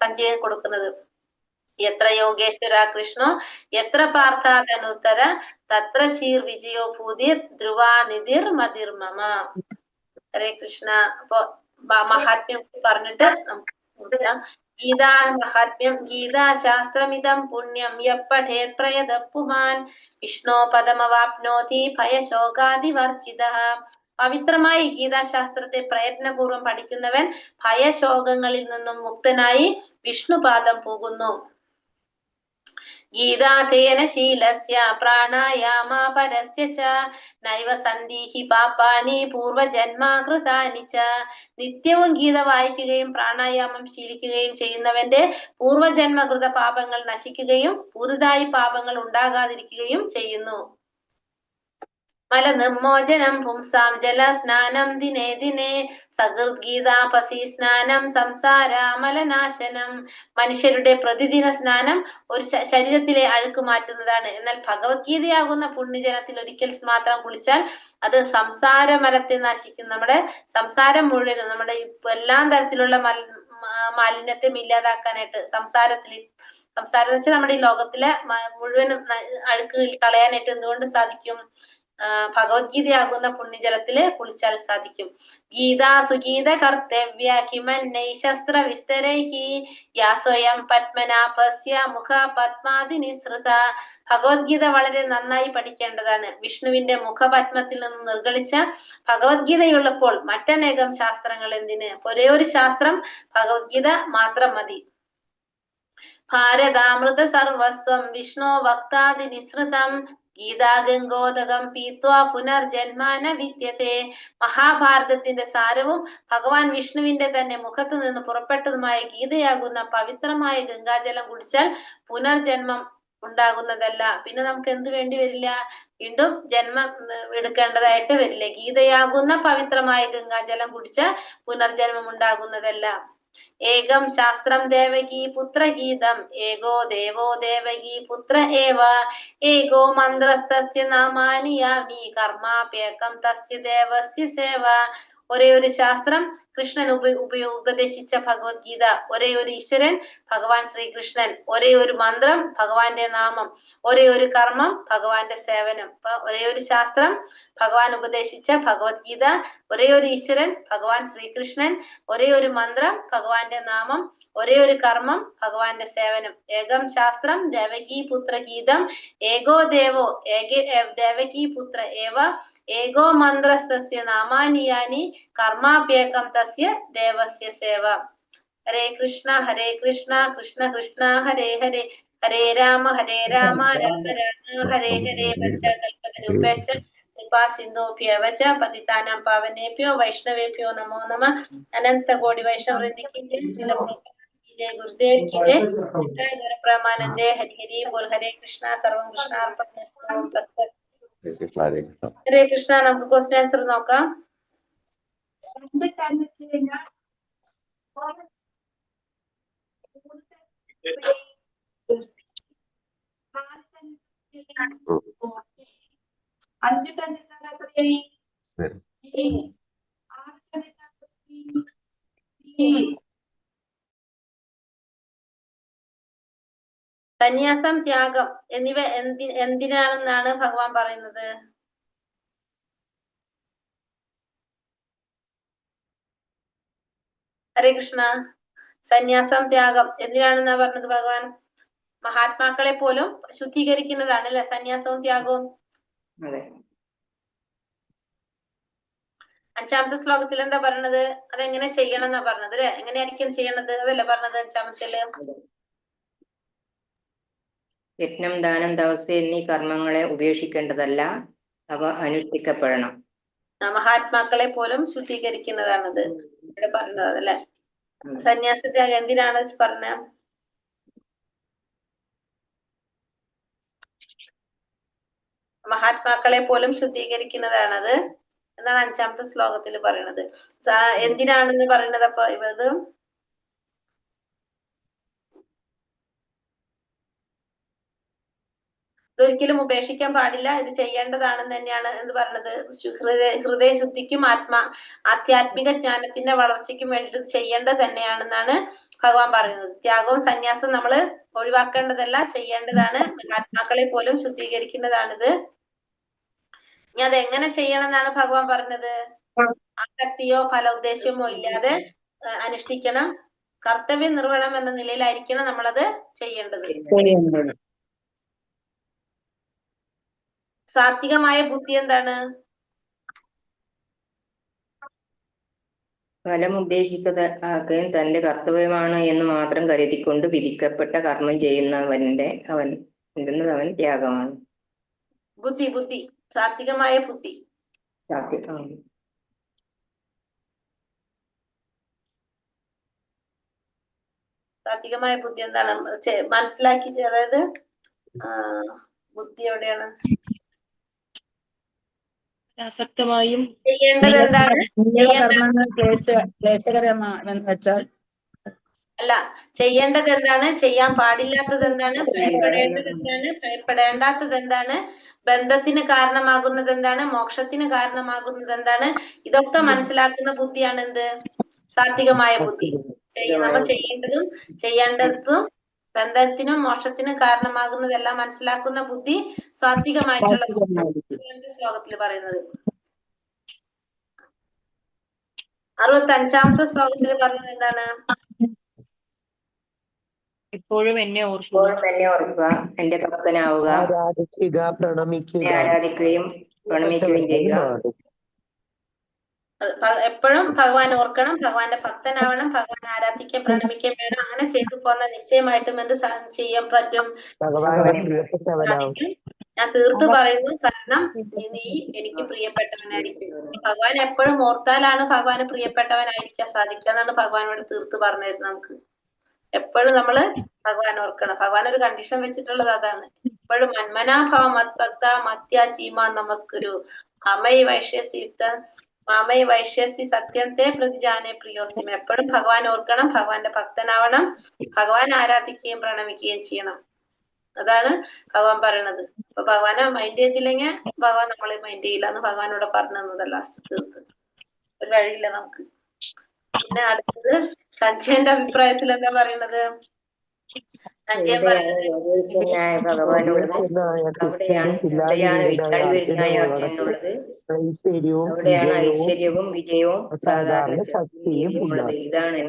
സഞ്ജയൻ കൊടുക്കുന്നത്. എത്ര യോഗേശ്വര കൃഷ്ണോ എത്ര പാർത്ഥാധനുത്തര തത്ര ശീർ വിജയോ ഭൂതിർ ധ്രുവാനിതിർ മതിർമമ. ഹരേ കൃഷ്ണ. അപ്പൊ മഹാത്മ്യം പറഞ്ഞിട്ട് നമുക്ക് ഗീതാ മഹാത്മ്യം. ഗീതാശാസ്ത്രമിതം പുണ്യം യപ്പഠേത് പ്രയത പുമാൻ വിഷ്ണോ പദമവാപ്നോതി ഭയശോകാദിവർജിതഃ. പവിത്രമായി ഗീതാശാസ്ത്രത്തെ പ്രയത്നപൂർവ്വം പഠിക്കുന്നവൻ ഭയശോകങ്ങളിൽ നിന്നും മുക്തനായി വിഷ്ണുപാദം പോകുന്നു. ഗീതാധേന ശീലസ്യ പ്രാണായാമാപരസ്യ ച നൈവ സന്ധിഹി പാപാനി പൂർവജന്മാകൃതാനി ച. നിത്യവും ഗീത വായിക്കുകയും പ്രാണായാമം ശീലിക്കുകയും ചെയ്യുന്നവന്റെ പൂർവജന്മകൃത പാപങ്ങൾ നശിക്കുകയും പുതുതായി പാപങ്ങൾ ഉണ്ടാകാതിരിക്കുകയും ചെയ്യുന്നു. മലനിർമോചനം പുംസാം ജലസ്നാനം ദിനേ ദിനേ സകൃദ്ഗീതാപസി സ്നാനം സംസാരാമലനാശനം. മനുഷ്യരുടെ പ്രതിദിന സ്നാനം ഒരു ശരീരത്തിലെ അഴുക്ക് മാറ്റുന്നതാണ്. എന്നാൽ ഭഗവത്ഗീതയാകുന്ന പുണ്യജലത്തിൽ ഒരിക്കൽ മാത്രം കുളിച്ചാൽ അത് സംസാരമലത്തെ നശിക്കും. നമ്മുടെ സംസാരം മുഴുവനും, നമ്മുടെ എല്ലാ തരത്തിലുള്ള മാലിന്യത്തെ ഇല്ലാതാക്കാനായിട്ട് സംസാരം എന്ന് വെച്ചാൽ നമ്മുടെ ഈ ലോകത്തിലെ മുഴുവനും അഴുക്ക് കളയാനായിട്ട് എന്തുകൊണ്ട് സാധിക്കും? ഭഗവത്ഗീതയാകുന്ന പുണ്യജലത്തില് കുളിച്ചാൽ സാധിക്കും. ഗീതാ സുഗീത കർത്തവ്യ കിമന്നൈ ശസ്ത്ര വിസ്തരൈഹി യാ സ്വയം പത്മനാഭസ്യ മുഖ പത്മാതി നിസൃത. ഭഗവത്ഗീത വളരെ നന്നായി പഠിക്കേണ്ടതാണ്. വിഷ്ണുവിന്റെ മുഖപത്മത്തിൽ നിന്ന് നിർഗളിച്ച ഭഗവത്ഗീതയുള്ളപ്പോൾ മറ്റനേകം ശാസ്ത്രങ്ങൾ എന്തിന്? ഒരേ ഒരു ശാസ്ത്രം ഭഗവത്ഗീത മാത്രം മതി. ഭാരതാമൃത സർവസ്വം വിഷ്ണു വക്താതി നിസൃതം ഗീതാഗംഗോദകം പീത്വാ പുനർജന്മാന വിദ്യത്തെ. മഹാഭാരതത്തിന്റെ സാരവും ഭഗവാൻ വിഷ്ണുവിന്റെ തന്നെ മുഖത്ത് നിന്ന് പുറപ്പെട്ടതുമായ ഗീതയാകുന്ന പവിത്രമായ ഗംഗാജലം കുടിച്ചാൽ പുനർജന്മം ഉണ്ടാകുന്നതല്ല. പിന്നെ നമുക്ക് എന്ത് വേണ്ടി വരില്ല? വീണ്ടും ജന്മം എടുക്കേണ്ടതായിട്ട് വരില്ല. ഗീതയാകുന്ന പവിത്രമായ ഗംഗാജലം കുടിച്ചാൽ പുനർജന്മം ഉണ്ടാകുന്നതല്ല. ഏകം ശാസ്ത്രം ദേവകീ പുത്രഗീതം ഏകോ ദേവോ ദേവകീ പുത്ര ഏവ ഏകോ മന്ത്രസ്തസ്യ നാമാനി യാനി കർമാപ്യേകം തസ്യ ദേവസ്യ സേവ. ഒരേ ഒരു ശാസ്ത്രം കൃഷ്ണൻ ഉപദേശിച്ച ഭഗവത്ഗീത, ഒരേ ഒരു ഈശ്വരൻ ഭഗവാൻ ശ്രീകൃഷ്ണൻ, ഒരേ ഒരു മന്ത്രം ഭഗവാന്റെ നാമം, ഒരേ ഒരു കർമ്മം ഭഗവാന്റെ സേവനം. അപ്പൊ ഒരേ ഒരു ശാസ്ത്രം ഭഗവാൻ ഉപദേശിച്ച ഭഗവത്ഗീത, ഒരേ ഒരു ഈശ്വരൻ ഭഗവാൻ ശ്രീകൃഷ്ണൻ, ഒരേ ഒരു മന്ത്രം ഭഗവാന്റെ നാമം, ഒരേ ഒരു കർമ്മം ഭഗവാന്റെ സേവനം. ഏകം ശാസ്ത്രം ദേവകീ പുത്ര ഗീതം ഏകോ ദേവോ ദേവകീ പുത്ര ഏവ ഏകോ മന്ത്രസ്തസ്യ നാമാനിയാനി കർമാപ്യേകം തസ്യ ദേവസ്യ സേവ. ഹരേ കൃഷ്ണ കൃഷ്ണ കൃഷ്ണ ഹരേ ഹരേ ഹരേ രാമ രാമ രാമ ഹരേ ഹരേ വചകൽപതരൂപേശ കൃപാസിന്ധോഭ്യവ ച പതിതാനാം പാവനേഭ്യോ വൈഷ്ണവേഭ്യോ നമോ നമഃ. അനന്ത കോടി വൈഷ്ണവവൃന്ദി ജയ ഗുരുദേവ് की जय. जय परमानंदे हरि हरि बोल. हरे कृष्णा सर्वं कृष्णार्पणमस्तु. ഹരേ കൃഷ്ണ. നമുക്ക് ക്വസ്റ്റ്യൻ ആൻസർ നോക്കാം. സന്യാസം, ത്യാഗം എന്നിവ എന്തിനാണെന്നാണ് ഭഗവാൻ പറയുന്നത്? ഹരേ കൃഷ്ണ. സന്യാസം, ത്യാഗം എന്തിനാണെന്നാ പറഞ്ഞത് ഭഗവാൻ? മഹാത്മാക്കളെ പോലും ശുദ്ധീകരിക്കുന്നതാണ് അല്ലെ സന്യാസവും ത്യാഗവും. അഞ്ചാമത്തെ ശ്ലോകത്തിൽ എന്താ പറഞ്ഞത്? അതെങ്ങനെ ചെയ്യണം എന്നാ പറഞ്ഞത് അല്ലെ? എങ്ങനെയായിരിക്കും ചെയ്യണത് അതല്ലേ പറഞ്ഞത് അഞ്ചാമത്തില്? യജ്ഞം, ദാനം, തപസ് എന്നീ കർമ്മങ്ങളെ ഉപേക്ഷിക്കേണ്ടതല്ല, അവ അനുഷ്ഠിക്കപ്പെടണം. മഹാത്മാക്കളെ പോലും ശുദ്ധീകരിക്കുന്നതാണത് ഇവിടെ പറഞ്ഞത് അല്ലെ. സന്യാസത്യാഗം എന്തിനാണ് പറഞ്ഞ? മഹാത്മാക്കളെ പോലും ശുദ്ധീകരിക്കുന്നതാണത് എന്നാണ് അഞ്ചാമത്തെ ശ്ലോകത്തിൽ പറയുന്നത്. എന്തിനാണെന്ന് പറയുന്നത് അപ്പൊ ഇത് ഇതൊരിക്കലും ഉപേക്ഷിക്കാൻ പാടില്ല, ഇത് ചെയ്യേണ്ടതാണെന്ന് തന്നെയാണ് എന്ന് പറഞ്ഞത്. ഹൃദയശുദ്ധിക്കും ആധ്യാത്മിക ജ്ഞാനത്തിന്റെ വളർച്ചയ്ക്കും വേണ്ടിയിട്ട് ചെയ്യേണ്ടത് തന്നെയാണെന്നാണ് ഭഗവാൻ പറയുന്നത്. ത്യാഗവും സന്യാസവും നമ്മൾ ഒഴിവാക്കേണ്ടതല്ല, ചെയ്യേണ്ടതാണ്. ആത്മാക്കളെ പോലും ശുദ്ധീകരിക്കുന്നതാണിത്. ഇനി അതെങ്ങനെ ചെയ്യണം എന്നാണ് ഭഗവാൻ പറഞ്ഞത്? ആസക്തിയോ ഫല ഉദ്ദേശ്യമോ ഇല്ലാതെ അനുഷ്ഠിക്കണം. കർത്തവ്യ നിർവഹണം എന്ന നിലയിലായിരിക്കണം നമ്മളത് ചെയ്യേണ്ടത്. സാത്വികമായ ബുദ്ധി എന്താണ്? ഫലം ഉദ്ദേശിക്കുകയും തന്റെ കർത്തവ്യമാണ് എന്ന് മാത്രം കരുതിക്കൊണ്ട് വിധിക്കപ്പെട്ട കർമ്മം അവൻ ത്യാഗമാണ്. ബുദ്ധി സാത്വികമായ ബുദ്ധി. സാത്വികമായ ബുദ്ധി എന്താണ് മനസ്സിലാക്കി? അതായത് ബുദ്ധി എവിടെയാണ്? ആസക്തമായും ചെയ്യേണ്ടത് എന്താണ്? ക്ലേശകരമാണെന്ന് വെച്ചാൽ അല്ല, ചെയ്യേണ്ടത് എന്താണ്, ചെയ്യാൻ പാടില്ലാത്തത് എന്താണ്, ഭയപ്പെടേണ്ടത് എന്താണ്, ഭയപ്പെടേണ്ടാത്തത് എന്താണ്, ബന്ധത്തിന് കാരണമാകുന്നത് എന്താണ്, മോക്ഷത്തിന് കാരണമാകുന്നത് എന്താണ്, ഇതൊക്കെ മനസ്സിലാക്കുന്ന ബുദ്ധിയാണ് എന്ത്? സാത്വികമായ ബുദ്ധി. നമ്മൾ ചെയ്യേണ്ടതും ബന്ധത്തിനും മോക്ഷത്തിനും കാരണമാകുന്നതെല്ലാം മനസ്സിലാക്കുന്ന ബുദ്ധി സാത്വികമായിട്ടുള്ള ശ്ലോകത്തിൽ പറയുന്നത്. 65ാമത്തെ ശ്ലോകത്തിൽ പറഞ്ഞത് എന്താണ്? എപ്പോഴും എന്നെ ഓർക്കുക, എന്റെ ഭക്തനാവുക, ആരാധിക്കുകയും പ്രണമിക്കുകയും ചെയ്യുക. എപ്പോഴും ഭഗവാൻ ഓർക്കണം, ഭഗവാന്റെ ഭക്തനാവണം, ഭഗവാൻ ആരാധിക്കാൻ പ്രണമിക്കാൻ വേണം. അങ്ങനെ ചെയ്തു പോന്ന നിശ്ചയമായിട്ടും എന്ത് ചെയ്യാൻ പറ്റും? ഞാൻ തീർത്ത് പറയുന്നു, കാരണം നീ എനിക്ക് പ്രിയപ്പെട്ടവനായിരിക്കും. ഭഗവാൻ എപ്പോഴും ഓർത്താലാണ് ഭഗവാന് പ്രിയപ്പെട്ടവനായിരിക്കാൻ സാധിക്കുക എന്നാണ് ഭഗവാനോട് തീർത്ത് പറഞ്ഞത്. നമുക്ക് എപ്പോഴും നമ്മള് ഭഗവാൻ ഓർക്കണം. ഭഗവാൻ ഒരു കണ്ടീഷൻ വെച്ചിട്ടുള്ളത് അതാണ്. എപ്പോഴും മന്മനാഭവ മത്ഭക്ത മത്യ ചീമാ നമസ്കുരു മാമൈ വൈശ്യസി സത്യത്തെ പ്രതിജാനെ പ്രിയോസിം. എപ്പോഴും ഭഗവാൻ ഓർക്കണം, ഭഗവാന്റെ ഭക്തനാവണം, ഭഗവാൻ ആരാധിക്കുകയും പ്രണമിക്കുകയും ചെയ്യണം. അതാണ് ഭഗവാൻ പറയണത്. അപ്പൊ ഭഗവാനെ മൈൻഡ് ചെയ്തില്ലെങ്കിൽ ഭഗവാൻ നമ്മളെ മൈൻഡ് ചെയ്യില്ല എന്ന് ഭഗവാനോട് പറഞ്ഞു തന്നതല്ല. തീർത്ത് ഒരു വഴിയില്ല നമുക്ക്. പിന്നെ അടുത്തത് സഞ്ജയന്റെ അഭിപ്രായത്തിൽ എന്താ പറയുന്നത്? സഞ്ജയൻ പറയുന്നത് യോഗേശ്വരനായ ഭഗവാനുള്ളത് അവിടെയാണ് വില്ലാളിവീരനായ അർജുനനുള്ളത്. അവിടെയാണ് ഐശ്വര്യവും വിജയവും സാധാരണ ശക്തിയും ഉള്ളത്. ഇതാണ്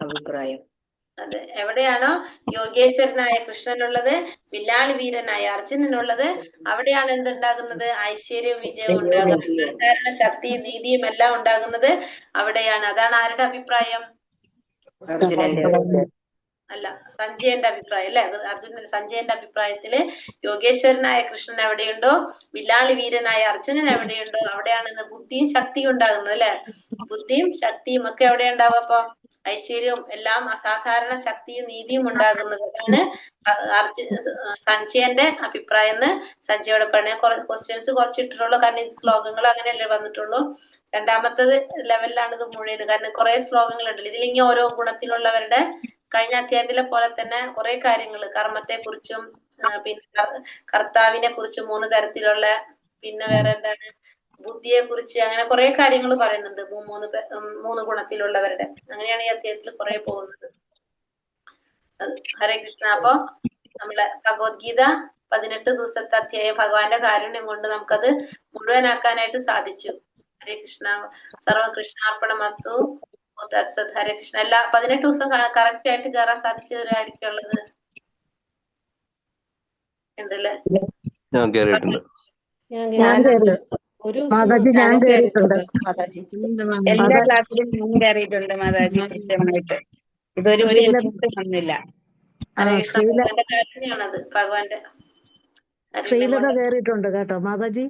അഭിപ്രായം. അതെ, എവിടെയാണോ യോഗേശ്വരനായ കൃഷ്ണനുള്ളത്, വില്ലാളി വീരനായ അർജുനനുള്ളത്, അവിടെയാണ് എന്തുണ്ടാകുന്നത്? ഐശ്വര്യവും വിജയവും ഉണ്ടാകുന്നത്, സാധാരണ ശക്തിയും നീതിയും എല്ലാം ഉണ്ടാകുന്നത് അവിടെയാണ്. അതാണ് ആരുടെ അഭിപ്രായം? അർജുനന്റെ അല്ല, സഞ്ജയന്റെ അഭിപ്രായം അല്ലെ. അത് സഞ്ജയന്റെ അഭിപ്രായത്തില് യോഗേശ്വരനായ കൃഷ്ണൻ എവിടെയുണ്ടോ, വില്ലാളി വീരനായ അർജുനൻ എവിടെയുണ്ടോ, അവിടെയാണ് ബുദ്ധിയും ശക്തിയും ഉണ്ടാകുന്നത് അല്ലെ. ബുദ്ധിയും ശക്തിയും ഒക്കെ എവിടെ ഉണ്ടാവും? അപ്പൊ ഐശ്വര്യവും എല്ലാം അസാധാരണ ശക്തിയും നീതിയും ഉണ്ടാകുന്നത്. അതാണ് സഞ്ജയന്റെ അഭിപ്രായം എന്ന് സഞ്ജയോടെ പറഞ്ഞ. ക്വസ്റ്റ്യൻസ് കുറച്ചിട്ടുള്ളൂ, കാരണം ഇത് ശ്ലോകങ്ങൾ അങ്ങനെയല്ലേ വന്നിട്ടുള്ളൂ. രണ്ടാമത്തത് ലെവലിലാണ് ഇത് മുഴുവൻ, കാരണം കുറെ ശ്ലോകങ്ങൾ ഉണ്ടല്ലോ ഇതിലിങ്ങി. ഓരോ ഗുണത്തിലുള്ളവരുടെ കഴിഞ്ഞ അധ്യായത്തിലെ പോലെ തന്നെ കുറെ കാര്യങ്ങൾ കർമ്മത്തെ കുറിച്ചും പിന്നെ കർത്താവിനെ കുറിച്ചും 3 തരത്തിലുള്ള, പിന്നെ വേറെ എന്താണ്, ബുദ്ധിയെ കുറിച്ച്, അങ്ങനെ കുറെ കാര്യങ്ങൾ പറയുന്നുണ്ട്. 3 ഗുണത്തിലുള്ളവരുടെ. അങ്ങനെയാണ് ഈ അധ്യായത്തിൽ കുറെ പോകുന്നത്. ഹരേ കൃഷ്ണ. അപ്പൊ നമ്മളെ ഭഗവത്ഗീത 18 ദിവസത്തെ അധ്യായം ഭഗവാന്റെ കാരുണ്യം കൊണ്ട് നമുക്കത് മുഴുവനാക്കാനായിട്ട് സാധിച്ചു. ഹരേ കൃഷ്ണ. സർവകൃഷ്ണാർപ്പണമസ്തു. ഹരേ കൃഷ്ണ. എല്ലാ 18 ദിവസം കറക്റ്റ് ആയിട്ട് കയറാൻ സാധിച്ചവരായിരിക്കും ഉള്ളത് ഉണ്ടല്ലേ? ഞാൻ കേറിയിട്ടുണ്ട്. മാതാജി ഞാൻ കേറിയിട്ടുണ്ട്. എല്ലാ ക്ലാസ്സിലും ഞാൻ കയറിയിട്ടുണ്ട് മാതാജി, കൃത്യമായിട്ട്. ഇതൊരു ബുദ്ധിമുട്ട് വന്നില്ല. ഹരേ കൃഷ്ണ. ഭഗവാന്റെ കാരുണ്യാണത്, ഭഗവാന്റെ. ശ്രീലത കേറിയിട്ടുണ്ട് കേട്ടോ മാതാജി.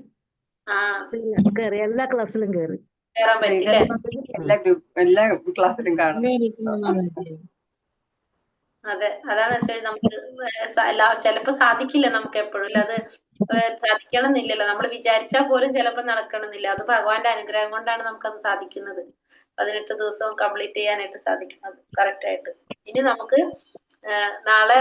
കേറി, എല്ലാ ക്ലാസ്സിലും കേറി. കേറാൻ പറ്റില്ലേ? എല്ലാ ക്ലാസ്സിലും കാണും. അതെ, അതാണ് വെച്ചാൽ നമുക്ക് ചിലപ്പോ സാധിക്കില്ല നമുക്ക് എപ്പോഴും. അത് സാധിക്കണം എന്നില്ലല്ലോ, നമ്മൾ വിചാരിച്ചാൽ പോലും ചിലപ്പോ നടക്കണമെന്നില്ല. അത് ഭഗവാന്റെ അനുഗ്രഹം കൊണ്ടാണ് നമുക്കത് സാധിക്കുന്നത്. 18 ദിവസവും കംപ്ലീറ്റ് ചെയ്യാനായിട്ട് സാധിക്കുന്നത് കറക്റ്റ് ആയിട്ട്. ഇനി നമുക്ക് നാളെ